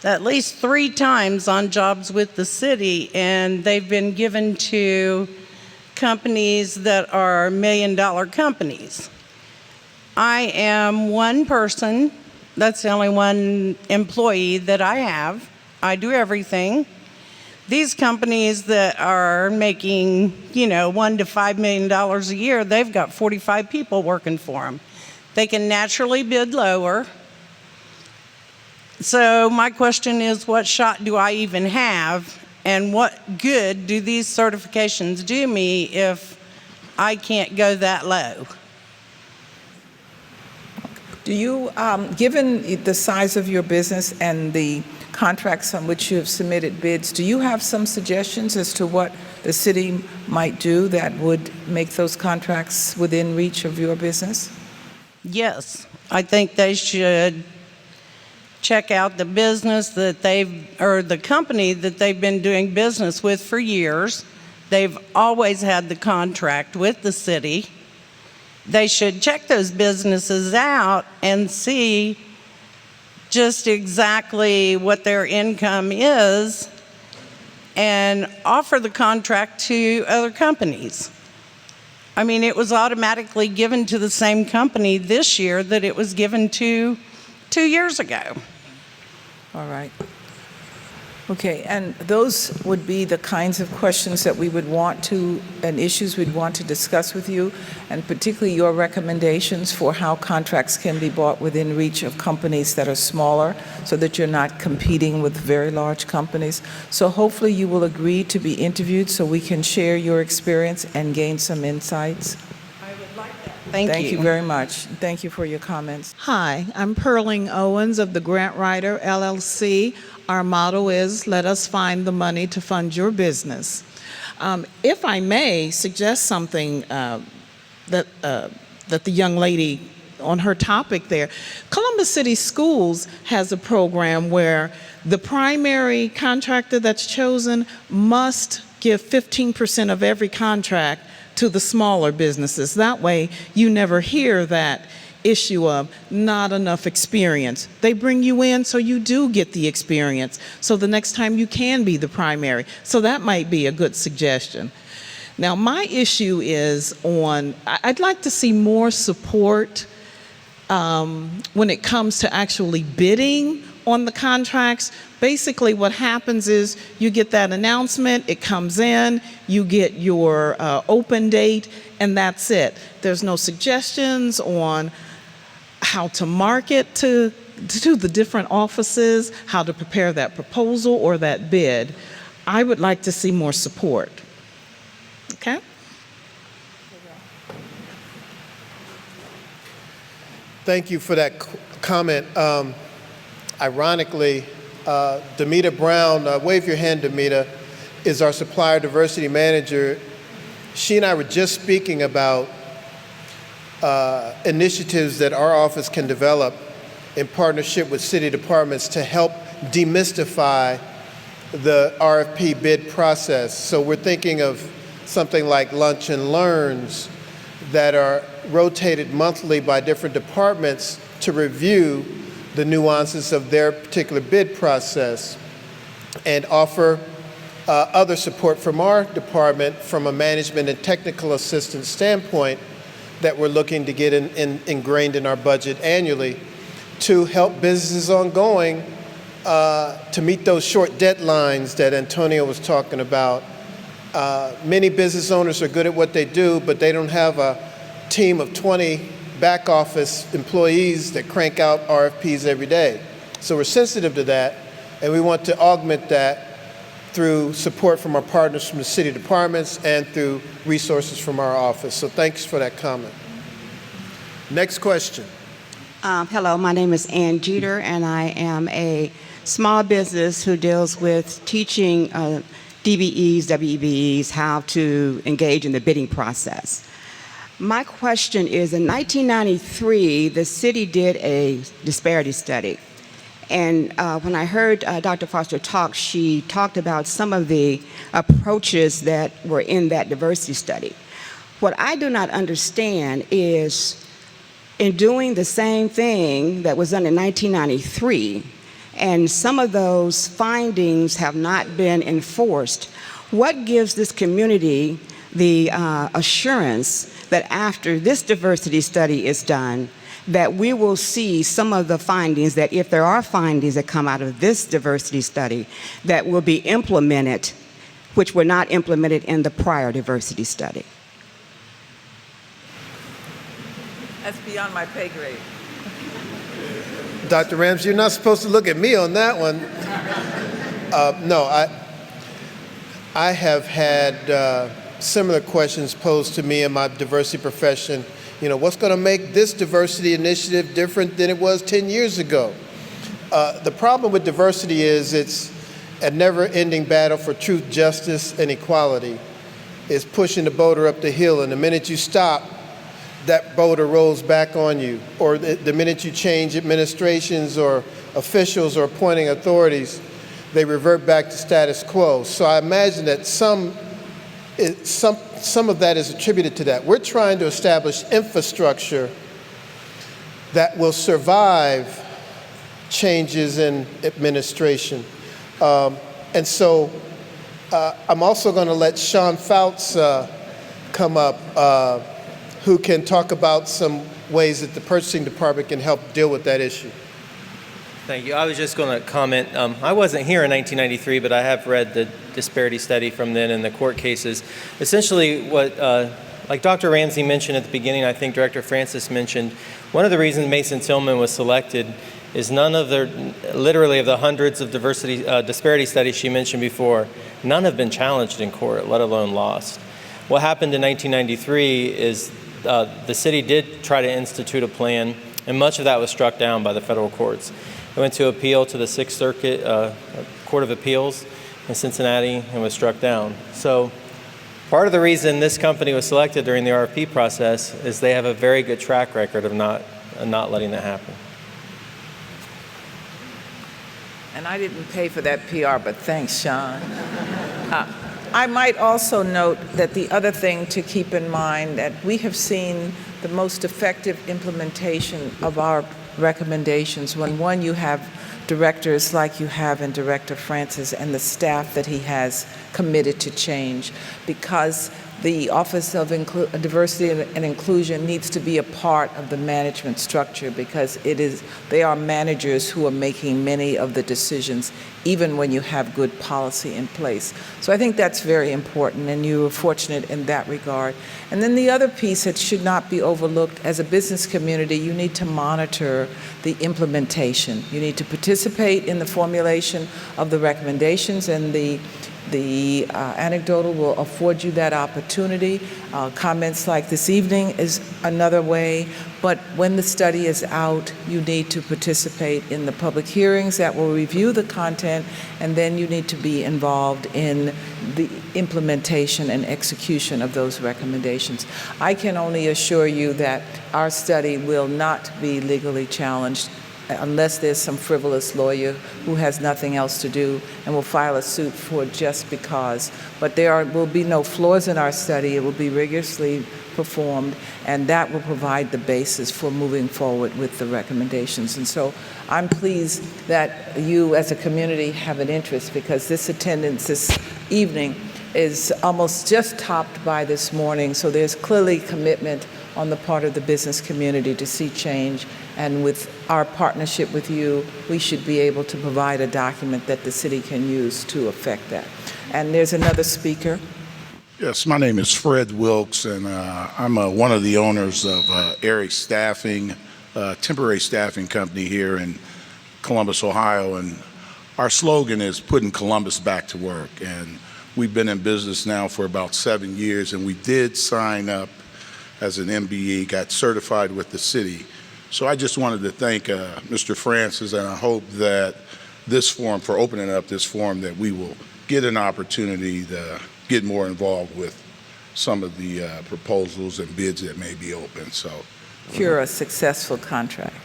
at least 3 times on jobs with the city, and they've been given to companies that are million-dollar companies. I am one person. That's the only one employee that I have. I do everything. These companies that are making, $1 to $5 million a year, they've got 45 people working for them. They can naturally bid lower. So my question is, what shot do I even have? And what good do these certifications do me if I can't go that low? Do you, given the size of your business and the contracts on which you have submitted bids, do you have some suggestions as to what the city might do that would make those contracts within reach of your business? Yes, I think they should check out the business that the company that they've been doing business with for years. They've always had the contract with the city. They should check those businesses out and see just exactly what their income is and offer the contract to other companies. I mean, it was automatically given to the same company this year that it was given to 2 years ago. All right. Okay, and those would be the kinds of questions that we would want to, and issues we'd want to discuss with you, and particularly your recommendations for how contracts can be bought within reach of companies that are smaller, so that you're not competing with very large companies. So hopefully you will agree to be interviewed so we can share your experience and gain some insights. I would like that. Thank you. Thank you very much. Thank you for your comments. Hi, I'm Pearling Owens of the Grant Writer LLC. Our motto is, let us find the money to fund your business. If I may suggest something that the young lady on her topic there, Columbus City Schools has a program where the primary contractor that's chosen must give 15% of every contract to the smaller businesses. That way, you never hear that issue of not enough experience. They bring you in so you do get the experience, so the next time you can be the primary. So that might be a good suggestion. Now, my issue is I'd like to see more support when it comes to actually bidding on the contracts. Basically, what happens is you get that announcement, it comes in, you get your open date, and that's it. There's no suggestions on how to market to the different offices, how to prepare that proposal or that bid. I would like to see more support. Okay? Thank you for that comment. Ironically, Demita Brown, wave your hand, Demita, is our supplier diversity manager. She and I were just speaking about initiatives that our office can develop in partnership with city departments to help demystify the RFP bid process. So we're thinking of something like lunch and learns that are rotated monthly by different departments to review the nuances of their particular bid process and offer other support from our department from a management and technical assistance standpoint that we're looking to get ingrained in our budget annually to help businesses ongoing to meet those short deadlines that Antonio was talking about. Many business owners are good at what they do, but they don't have a team of 20 back office employees that crank out RFPs every day. So we're sensitive to that, and we want to augment that through support from our partners from the city departments and through resources from our office. So thanks for that comment. Next question. Hello, my name is Ann Jeter, and I am a small business who deals with teaching DBEs, WBEs how to engage in the bidding process. My question is, in 1993, the city did a disparity study. And when I heard Dr. Foster talk, she talked about some of the approaches that were in that diversity study. What I do not understand is, in doing the same thing that was done in 1993, and some of those findings have not been enforced, what gives this community the assurance that after this diversity study is done, that we will see some of the findings, that if there are findings that come out of this diversity study, that will be implemented, which were not implemented in the prior diversity study? That's beyond my pay grade. Dr. Ramsey, you're not supposed to look at me on that one. No, I have had similar questions posed to me in my diversity profession. You know, what's going to make this diversity initiative different than it was 10 years ago? The problem with diversity is it's a never-ending battle for truth, justice, and equality. It's pushing the boulder up the hill, and the minute you stop, that boulder rolls back on you. Or the minute you change administrations or officials or appointing authorities, they revert back to status quo. So I imagine that some of that is attributed to that. We're trying to establish infrastructure that will survive changes in administration. And so I'm also going to let Sean Fouts come up, who can talk about some ways that the purchasing department can help deal with that issue. Thank you. I was just going to comment. I wasn't here in 1993, but I have read the disparity study from then and the court cases. Essentially, what, like Dr. Ramsey mentioned at the beginning, I think Director Francis mentioned, one of the reasons Mason-Tillman was selected is none of the, literally of the hundreds of disparity studies she mentioned before, none have been challenged in court, let alone lost. What happened in 1993 is the city did try to institute a plan, and much of that was struck down by the federal courts. It went to appeal to the Sixth Circuit Court of Appeals in Cincinnati and was struck down. So part of the reason this company was selected during the RFP process is they have a very good track record of not letting that happen. And I didn't pay for that PR, but thanks, Sean. I might also note that the other thing to keep in mind, that we have seen the most effective implementation of our recommendations when, one, you have directors like you have in Director Francis and the staff that he has committed to change, because the Office of Diversity and Inclusion needs to be a part of the management structure, because they are managers who are making many of the decisions, even when you have good policy in place. So I think that's very important, and you were fortunate in that regard. And then the other piece that should not be overlooked, as a business community, you need to monitor the implementation. You need to participate in the formulation of the recommendations, and the anecdotal will afford you that opportunity. Comments like this evening is another way, but when the study is out, you need to participate in the public hearings that will review the content, and then you need to be involved in the implementation and execution of those recommendations. I can only assure you that our study will not be legally challenged unless there's some frivolous lawyer who has nothing else to do and will file a suit for just because. But there will be no flaws in our study. It will be rigorously performed, and that will provide the basis for moving forward with the recommendations. And so I'm pleased that you as a community have an interest, because this attendance this evening is almost just topped by this morning. So there's clearly commitment on the part of the business community to see change. And with our partnership with you, we should be able to provide a document that the city can use to affect that. And there's another speaker. Yes, my name is Fred Wilkes, and I'm one of the owners of Eric Staffing, temporary staffing company here in Columbus, Ohio. And our slogan is putting Columbus back to work. And we've been in business now for about 7 years, and we did sign up as an MBE, got certified with the city. So I just wanted to thank Mr. Francis, and I hope that this forum, for opening up this forum, that we will get an opportunity to get more involved with some of the proposals and bids that may be open. So, Cure a successful contract.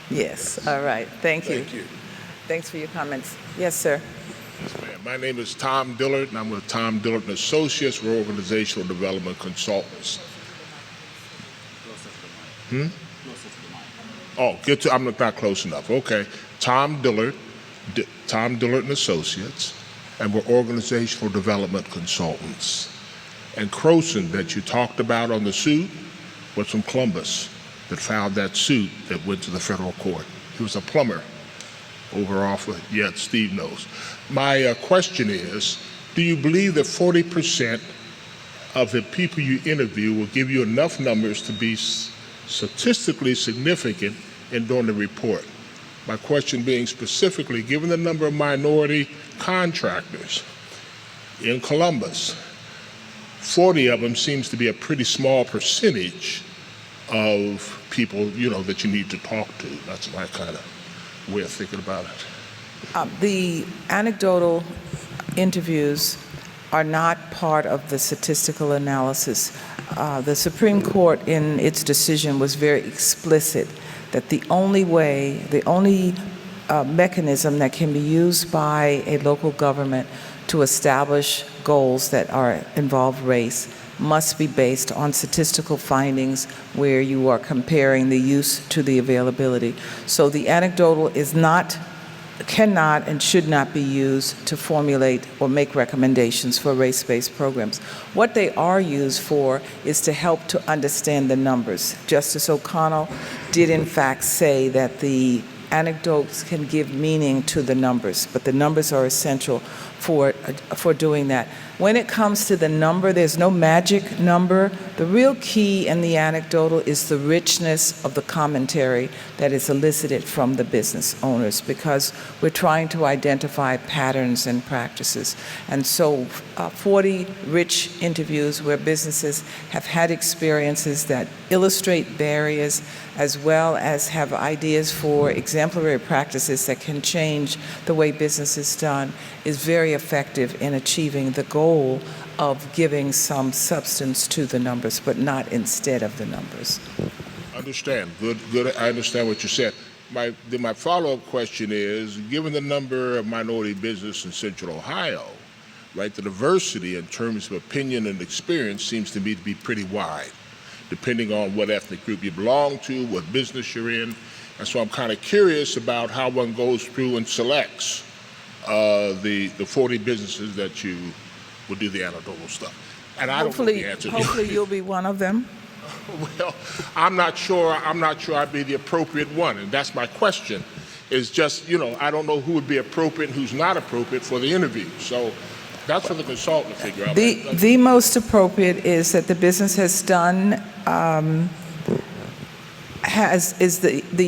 Yes, all right, thank you. thank you. Thanks for your comments. Yes, sir. Yes, ma'am. My name is Tom Dillard, and I'm with Tom Dillard and Associates. We're organizational development consultants. Oh, I'm not close enough. Okay. Tom Dillard and Associates, and we're organizational development consultants. And Croson, that you talked about on the suit, was from Columbus, that filed that suit that went to the federal court. He was a plumber over off of, yeah, Steve knows. My question is, do you believe that 40% of the people you interview will give you enough numbers to be statistically significant in doing the report? My question being specifically, given the number of minority contractors in Columbus, 40 of them seems to be a pretty small percentage of people, that you need to talk to. That's my kind of way of thinking about it. The anecdotal interviews are not part of the statistical analysis. The Supreme Court in its decision was very explicit that the only mechanism that can be used by a local government to establish goals that involve race must be based on statistical findings where you are comparing the use to the availability. So the anecdotal cannot and should not be used to formulate or make recommendations for race-based programs. What they are used for is to help to understand the numbers. Justice O'Connell did in fact say that the anecdotes can give meaning to the numbers, but the numbers are essential for doing that. When it comes to the number, there's no magic number. The real key in the anecdotal is the richness of the commentary that is elicited from the business owners, because we're trying to identify patterns and practices. And so 40 rich interviews where businesses have had experiences that illustrate barriers, as well as have ideas for exemplary practices that can change the way business is done, is very effective in achieving the goal of giving some substance to the numbers, but not instead of the numbers. Understand. Good. I understand what you said. My follow-up question is, given the number of minority business in Central Ohio, right, the diversity in terms of opinion and experience seems to me to be pretty wide, depending on what ethnic group you belong to, what business you're in. And so I'm kind of curious about how one goes through and selects the 40 businesses that you will do the anecdotal stuff. And I don't know the answer. Hopefully you'll be one of them. Well, I'm not sure I'd be the appropriate one, and that's my question. Is just, I don't know who would be appropriate and who's not appropriate for the interview. So that's for the consultant to figure out. The most appropriate is that the business has done, the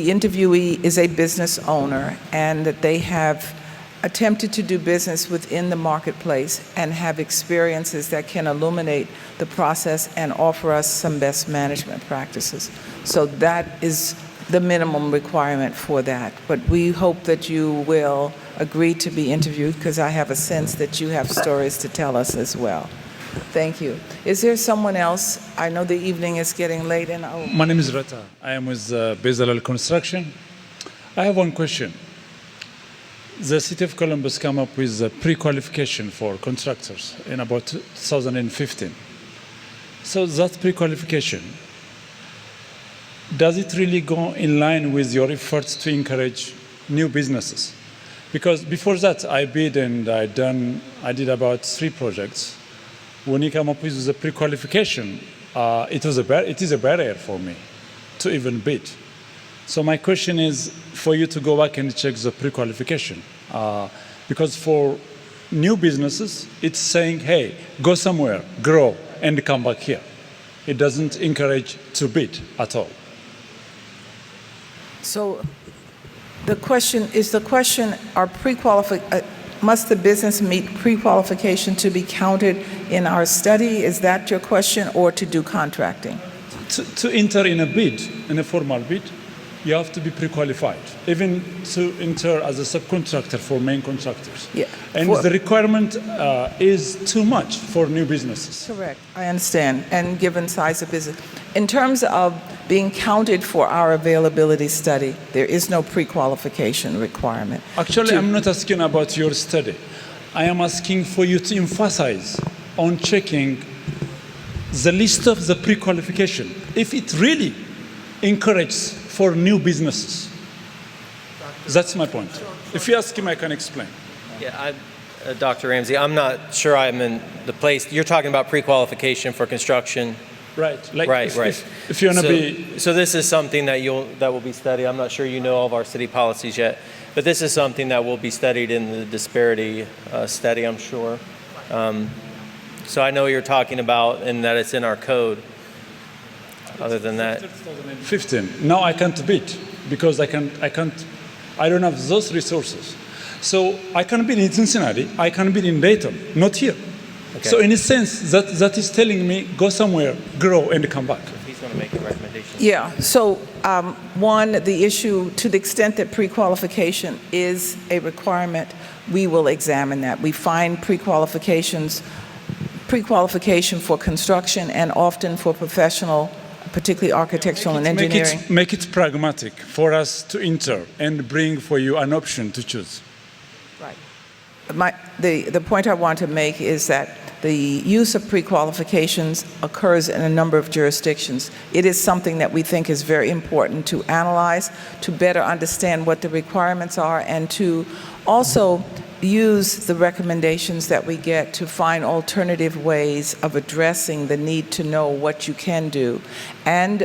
interviewee is a business owner, and that they have attempted to do business within the marketplace and have experiences that can illuminate the process and offer us some best management practices. So that is the minimum requirement for that. But we hope that you will agree to be interviewed, because I have a sense that you have stories to tell us as well. Thank you. Is there someone else? I know the evening is getting late and My name is Rata. I am with Bezalel Construction. I have one question. The City of Columbus came up with a pre-qualification for contractors in about 2015. So that pre-qualification, does it really go in line with your efforts to encourage new businesses? Because before that, I bid and I did about 3 projects. When you come up with the pre-qualification, it is a barrier for me to even bid. So my question is for you to go back and check the pre-qualification. Because for new businesses, it's saying, hey, go somewhere, grow, and come back here. It doesn't encourage to bid at all. So the question, must the business meet pre-qualification to be counted in our study? Is that your question, or to do contracting? To enter in a bid, in a formal bid, you have to be pre-qualified, even to enter as a subcontractor for main contractors. Yeah. And the requirement is too much for new businesses. Correct. I understand. And given size of business. In terms of being counted for our availability study, there is no pre-qualification requirement. Actually, I'm not asking about your study. I am asking for you to emphasize on checking the list of the pre-qualification, if it really encourages for new businesses. That's my point. If you ask him, I can explain. Yeah, Dr. Ramsey, I'm not sure I'm in the place. You're talking about pre-qualification for construction. Right. Like right. If you want to be. So this is something that will be studied. I'm not sure you know all of our city policies yet, but this is something that will be studied in the disparity study, I'm sure. So I know what you're talking about and that it's in our code. Other than that. 2015. Now I can't beat because I don't have those resources. So I can be in Cincinnati, I can be in Dayton, not here. Okay. So in a sense, that is telling me go somewhere, grow, and come back. He's going to make a recommendation. Yeah. So one, the issue, to the extent that pre-qualification is a requirement, we will examine that. We find pre-qualification for construction and often for professional, particularly architectural and engineering. Make it pragmatic for us to enter and bring for you an option to choose. Right. The point I want to make is that the use of pre-qualifications occurs in a number of jurisdictions. It is something that we think is very important to analyze, to better understand what the requirements are, and to also use the recommendations that we get to find alternative ways of addressing the need to know what you can do. And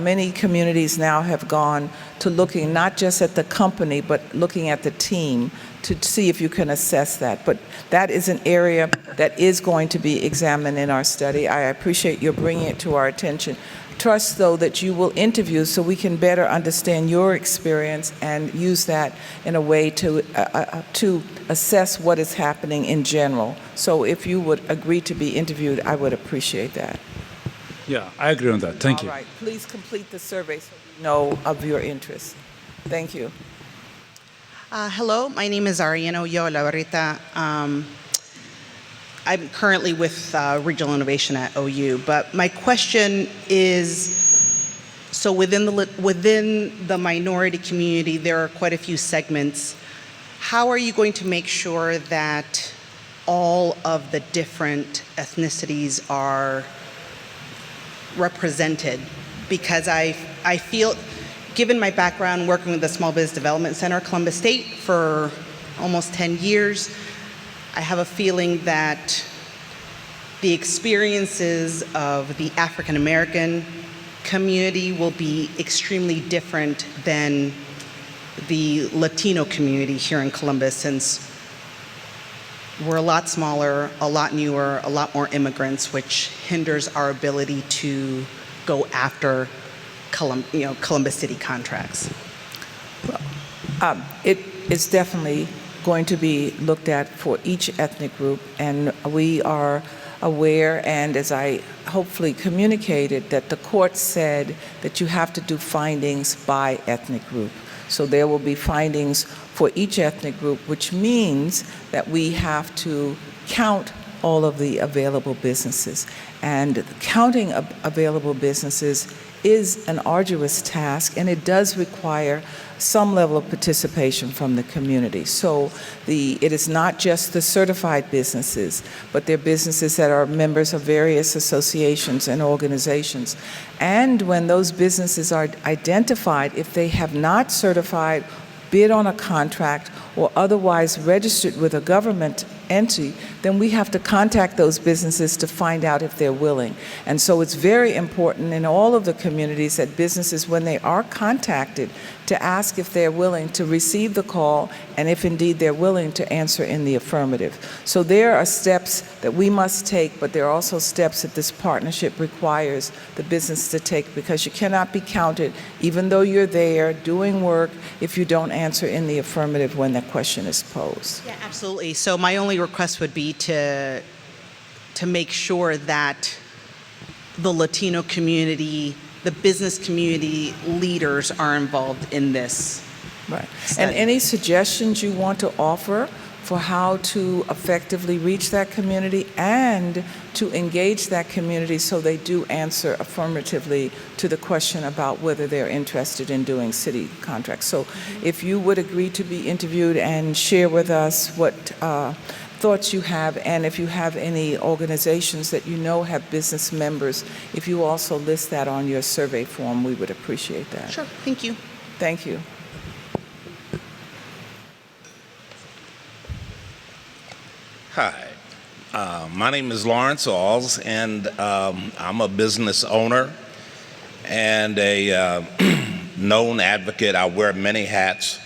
many communities now have gone to looking not just at the company, but looking at the team to see if you can assess that. But that is an area that is going to be examined in our study. I appreciate your bringing it to our attention. Trust, though, that you will interview so we can better understand your experience and use that in a way to assess what is happening in general. So if you would agree to be interviewed, I would appreciate that. Yeah, I agree on that. Thank you. All right. Please complete the survey so we know of your interest. Thank you. Hello, my name is Ariana Olavarrita. I'm currently with Regional Innovation at OU, but my question is, so within the minority community, there are quite a few segments. How are you going to make sure that all of the different ethnicities are represented? Because I feel, given my background working with the Small Business Development Center, Columbus State, for almost 10 years, I have a feeling that the experiences of the African American community will be extremely different than the Latino community here in Columbus, since we're a lot smaller, a lot newer, a lot more immigrants, which hinders our ability to go after Columbus City contracts. Well, it is definitely going to be looked at for each ethnic group, and we are aware, and as I hopefully communicated, that the court said that you have to do findings by ethnic group. So there will be findings for each ethnic group, which means that we have to count all of the available businesses. And counting available businesses is an arduous task, and it does require some level of participation from the community. So it is not just the certified businesses, but they're businesses that are members of various associations and organizations. And when those businesses are identified, if they have not certified, bid on a contract, or otherwise registered with a government entity, then we have to contact those businesses to find out if they're willing. And so it's very important in all of the communities that businesses, when they are contacted, to ask if they're willing to receive the call, and if indeed they're willing to answer in the affirmative. So there are steps that we must take, but there are also steps that this partnership requires the business to take, because you cannot be counted, even though you're there doing work, if you don't answer in the affirmative when that question is posed. Yeah, absolutely. So my only request would be to make sure that the Latino community the business community leaders are involved in this. Right. Study. And any suggestions you want to offer for how to effectively reach that community and to engage that community so they do answer affirmatively to the question about whether they're interested in doing city contracts. So if you would agree to be interviewed and share with us what thoughts you have, and if you have any organizations that you know have business members, if you also list that on your survey form, we would appreciate that. Sure, thank you. Thank you. Hi, my name is Lawrence Alls, and I'm a business owner and a known advocate. I wear many hats.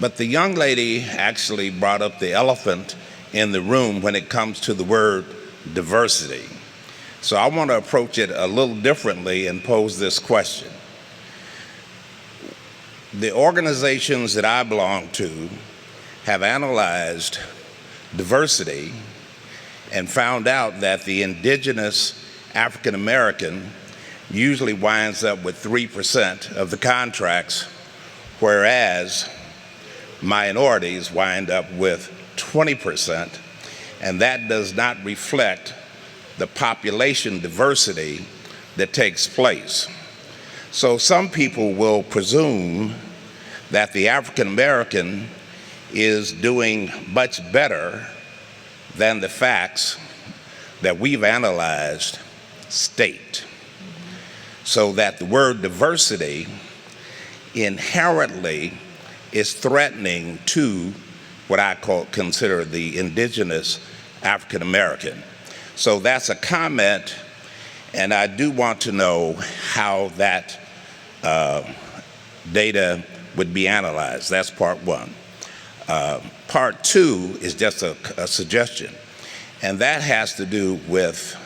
But the young lady actually brought up the elephant in the room when it comes to the word diversity. So I want to approach it a little differently and pose this question. The organizations that I belong to have analyzed diversity and found out that the indigenous African American usually winds up with 3% of the contracts, whereas minorities wind up with 20%, and that does not reflect the population diversity that takes place. So some people will presume that the African American is doing much better than the facts that we've analyzed state. So that the word diversity inherently is threatening to what I consider the indigenous African American. So that's a comment, and I do want to know how that data would be analyzed. That's part one. Part two is just a suggestion, and that has to do with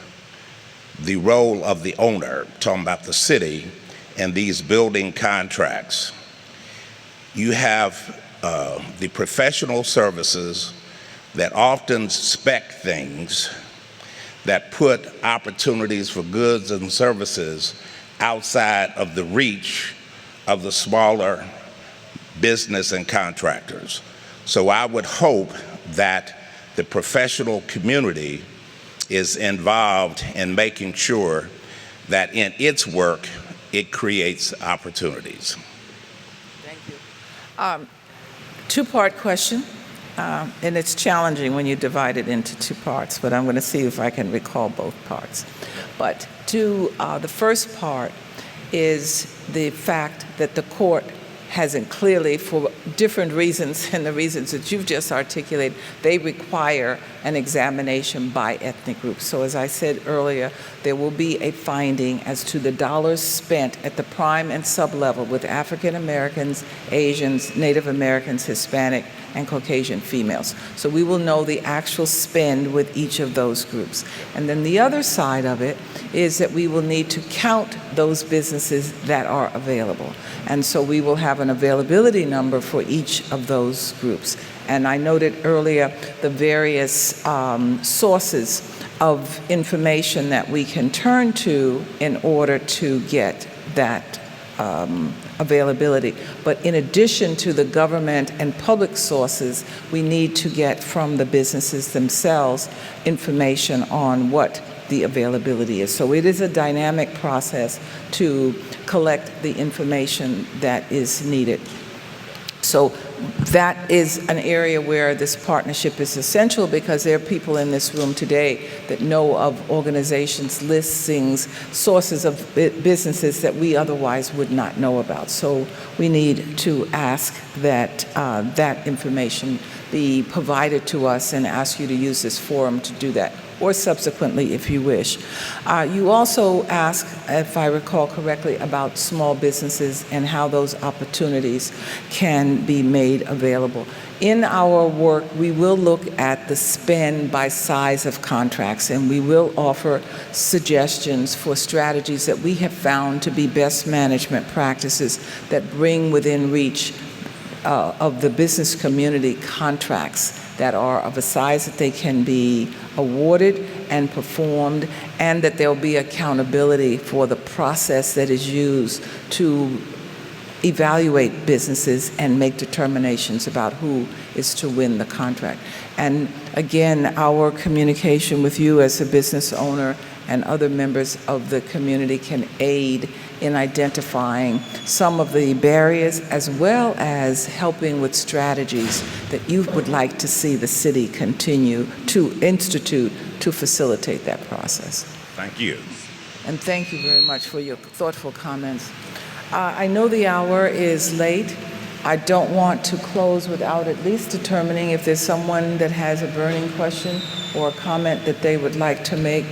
the role of the owner, talking about the city and these building contracts. You have the professional services that often spec things that put opportunities for goods and services outside of the reach of the smaller business and contractors. So I would hope that the professional community is involved in making sure that in its work, it creates opportunities. Thank you. Two-part question, and it's challenging when you divide it into two parts, but I'm going to see if I can recall both parts. But the first part is the fact that the court hasn't clearly, for different reasons and the reasons that you've just articulated, they require an examination by ethnic groups. So as I said earlier, there will be a finding as to the dollars spent at the prime and sub-level with African Americans, Asians, Native Americans, Hispanic, and Caucasian females. So we will know the actual spend with each of those groups. And then the other side of it is that we will need to count those businesses that are available. And so we will have an availability number for each of those groups. And I noted earlier the various sources of information that we can turn to in order to get that availability. But in addition to the government and public sources, we need to get from the businesses themselves information on what the availability is. So it is a dynamic process to collect the information that is needed. So that is an area where this partnership is essential, because there are people in this room today that know of organizations, listings, sources of businesses that we otherwise would not know about. So we need to ask that that information be provided to us and ask you to use this forum to do that, or subsequently if you wish. You also asked, if I recall correctly, about small businesses and how those opportunities can be made available. In our work, we will look at the spend by size of contracts, and we will offer suggestions for strategies that we have found to be best management practices that bring within reach of the business community contracts that are of a size that they can be awarded and performed, and that there will be accountability for the process that is used to evaluate businesses and make determinations about who is to win the contract. And again, our communication with you as a business owner and other members of the community can aid in identifying some of the barriers, as well as helping with strategies that you would like to see the city continue to institute to facilitate that process. Thank you. And thank you very much for your thoughtful comments. I know the hour is late. I don't want to close without at least determining if there's someone that has a burning question or a comment that they would like to make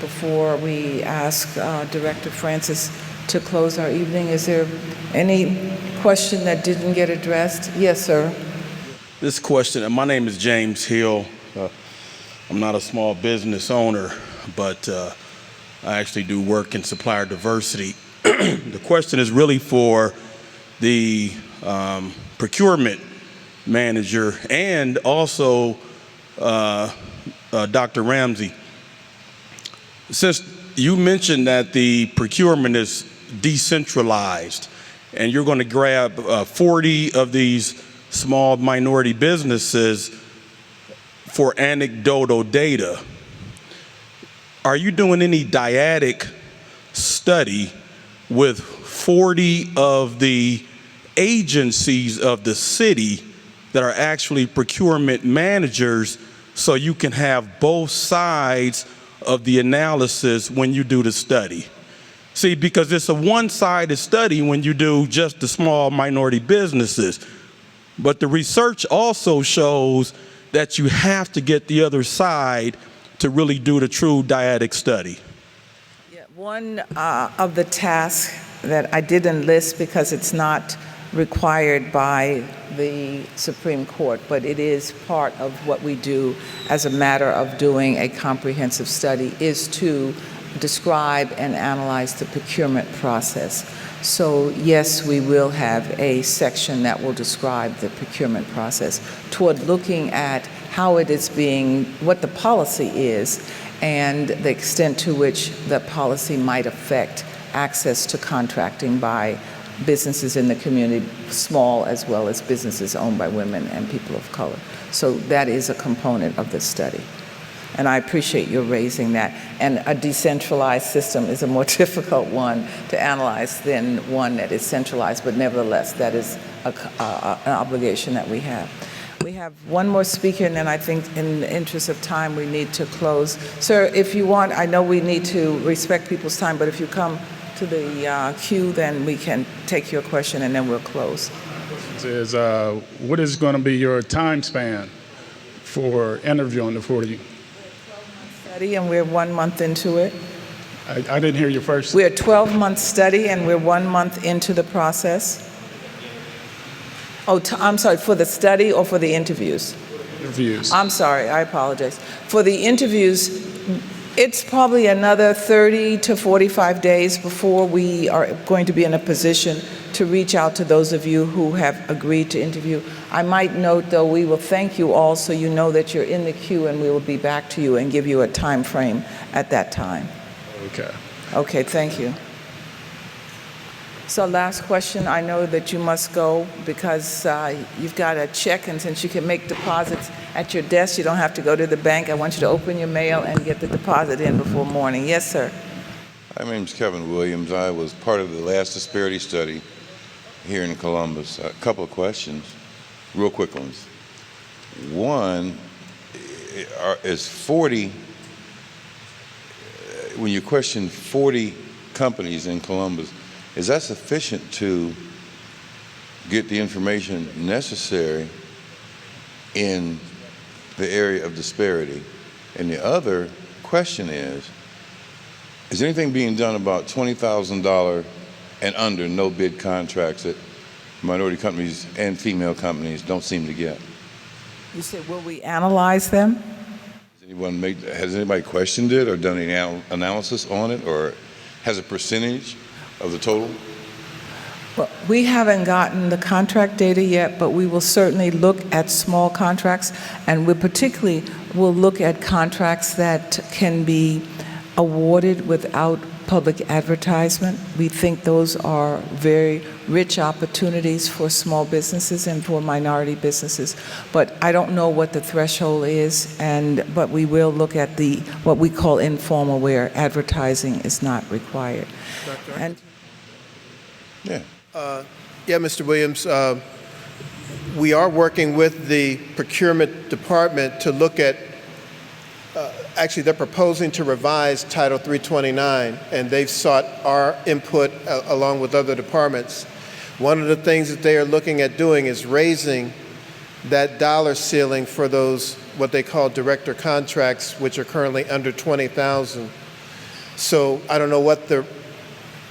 before we ask Director Francis to close our evening. Is there any question that didn't get addressed? Yes, sir. This question, my name is James Hill. I'm not a small business owner, but I actually do work in supplier diversity. The question is really for the procurement manager and also Dr. Ramsey. Since you mentioned that the procurement is decentralized and you're going to grab 40 of these small minority businesses for anecdotal data, are you doing any dyadic study with 40 of the agencies of the city that are actually procurement managers so you can have both sides of the analysis when you do the study? See, because it's a one-sided study when you do just the small minority businesses, but the research also shows that you have to get the other side to really do the true dyadic study. Yeah, one of the tasks that I didn't list because it's not required by the Supreme Court, but it is part of what we do as a matter of doing a comprehensive study, is to describe and analyze the procurement process. So yes, we will have a section that will describe the procurement process toward looking at how it is being, what the policy is, and the extent to which the policy might affect access to contracting by businesses in the community, small as well as businesses owned by women and people of color. So that is a component of the study. And I appreciate your raising that. And a decentralized system is a more difficult one to analyze than one that is centralized, but nevertheless, that is an obligation that we have. We have one more speaker, and then I think in the interest of time, we need to close. Sir, if you want, I know we need to respect people's time, but if you come to the queue, then we can take your question and then we'll close. Is what is going to be your time span for interviewing the 40? Study, and we're 1 month into it. I didn't hear you first. We're a 12-month study, and we're 1 month into the process. Oh, I'm sorry, for the study or for the interviews? Interviews. I'm sorry, I apologize. For the interviews, it's probably another 30 to 45 days before we are going to be in a position to reach out to those of you who have agreed to interview. I might note, though, we will thank you all so you know that you're in the queue, and we will be back to you and give you a time frame at that time. Okay. Okay, thank you. So last question, I know that you must go because you've got a check, and since you can make deposits at your desk, you don't have to go to the bank. I want you to open your mail and get the deposit in before morning. Yes, sir. Hi, my name is Kevin Williams. I was part of the last disparity study here in Columbus. A couple of questions, real quick ones. One, is 40, when you question 40 companies in Columbus, is that sufficient to get the information necessary in the area of disparity? And the other question is anything being done about $20,000 and under no bid contracts that minority companies and female companies don't seem to get? You said, will we analyze them? Has anybody questioned it or done any analysis on it, or has a percentage of the total? Well, we haven't gotten the contract data yet, but we will certainly look at small contracts, and we particularly will look at contracts that can be awarded without public advertisement. We think those are very rich opportunities for small businesses and for minority businesses. But I don't know what the threshold is, but we will look at what we call informal, where advertising is not required. And yeah, Mr. Williams, we are working with the procurement department to look at, actually they're proposing to revise Title 329, and they've sought our input along with other departments. One of the things that they are looking at doing is raising that dollar ceiling for those, what they call director contracts, which are currently under $20,000. So I don't know what the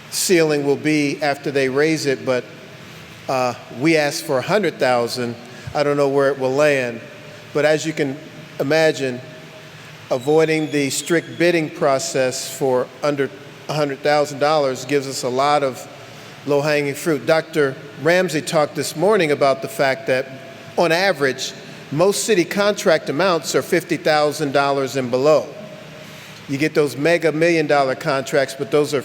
ceiling will be after they raise it, but we asked for $100,000. I don't know where it will land. But as you can imagine, avoiding the strict bidding process for under $100,000 gives us a lot of low-hanging fruit. Dr. Ramsey talked this morning about the fact that, on average, most city contract amounts are $50,000 and below. You get those mega million-dollar contracts, but those are,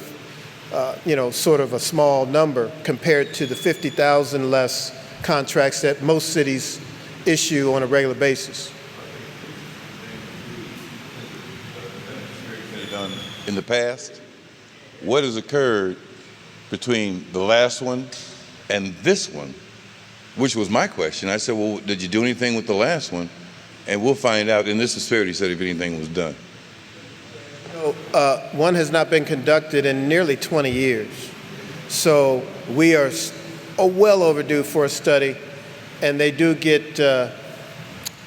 sort of a small number compared to the 50,000 less contracts that most cities issue on a regular basis. In the past, what has occurred between the last one and this one, which was my question. I said, well, did you do anything with the last one? And we'll find out in this Disparity study if anything was done. One has not been conducted in nearly 20 years. So we are well overdue for a study, and they do get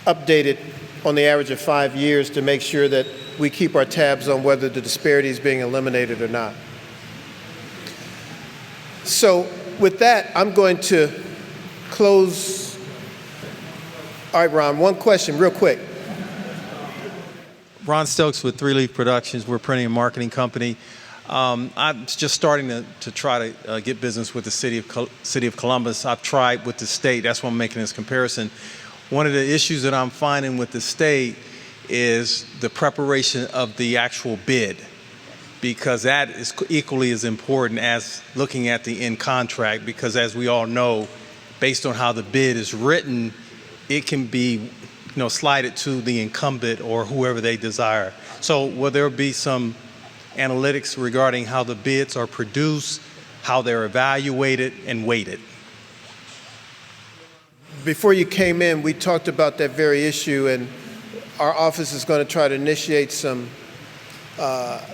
updated on the average of 5 years to make sure that we keep our tabs on whether the disparity is being eliminated or not. So with that, I'm going to close. All right, Ron, one question real quick. Ron Stokes with Three Leaf Productions. We're a printing and marketing company. I'm just starting to try to get business with the city of Columbus. I've tried with the state. That's why I'm making this comparison. One of the issues that I'm finding with the state is the preparation of the actual bid, because that is equally as important as looking at the end contract, because as we all know, based on how the bid is written, it can be slided to the incumbent or whoever they desire. So will there be some analytics regarding how the bids are produced, how they're evaluated and weighted? Before you came in, we talked about that very issue, and our office is going to try to initiate some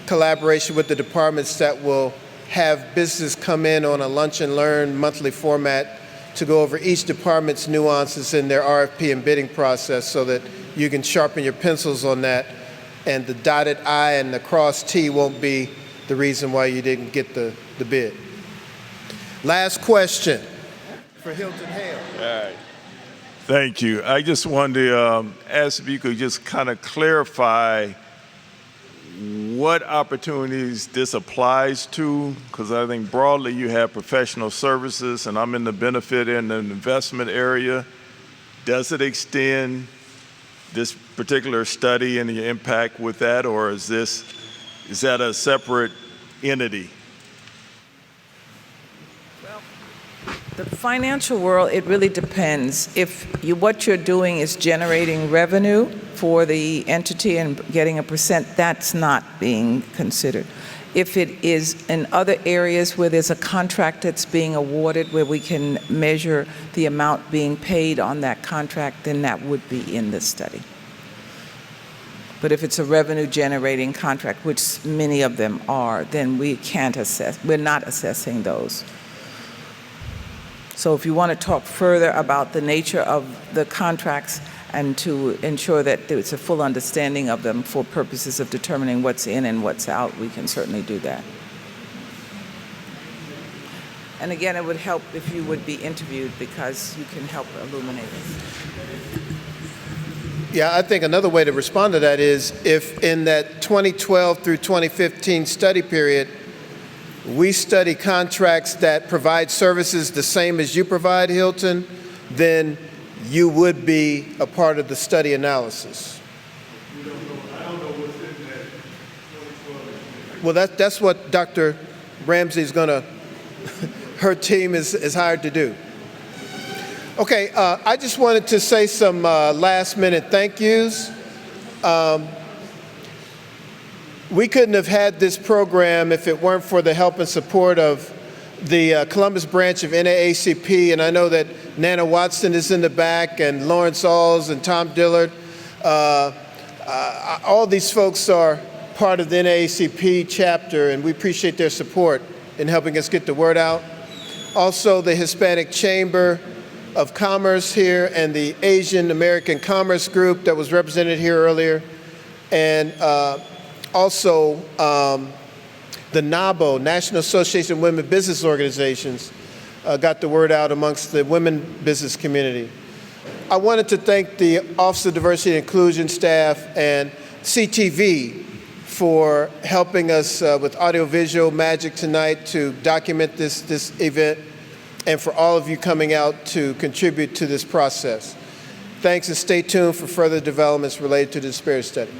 collaboration with the departments that will have businesses come in on a lunch and learn monthly format to go over each department's nuances in their RFP and bidding process, so that you can sharpen your pencils on that, and the dotted I and the crossed T won't be the reason why you didn't get the bid. Last question for Hilton Hale. All right. Thank you. I just wanted to ask if you could just kind of clarify what opportunities this applies to, because I think broadly you have professional services, and I'm in the benefit and the investment area. Does it extend this particular study and the impact with that, or is that a separate entity? The financial world, it really depends. If what you're doing is generating revenue for the entity and getting a percent, that's not being considered. If it is in other areas where there's a contract that's being awarded, where we can measure the amount being paid on that contract, then that would be in this study. But if it's a revenue generating contract, which many of them are, then we can't assess, we're not assessing those. So if you want to talk further about the nature of the contracts and to ensure that there's a full understanding of them for purposes of determining what's in and what's out, we can certainly do that. And again, it would help if you would be interviewed, because you can help illuminate it. Yeah, I think another way to respond to that is if in that 2012 through 2015 study period, we study contracts that provide services the same as you provide, Hilton, then you would be a part of the study analysis. Well, that's what Dr. Ramsey is going to, her team is hired to do. Okay, I just wanted to say some last minute thank yous. We couldn't have had this program if it weren't for the help and support of the Columbus branch of NAACP, and I know that Nana Watson is in the back, and Lawrence Alls and Tom Dillard. All these folks are part of the NAACP chapter, and we appreciate their support in helping us get the word out. Also, the Hispanic Chamber of Commerce here and the Asian American Commerce Group that was represented here earlier, and also the NABO, National Association of Women Business Organizations, got the word out amongst the women business community. I wanted to thank the Office of Diversity and Inclusion staff and CTV for helping us with audiovisual magic tonight to document this event, and for all of you coming out to contribute to this process. Thanks, and stay tuned for further developments related to the Disparity Study.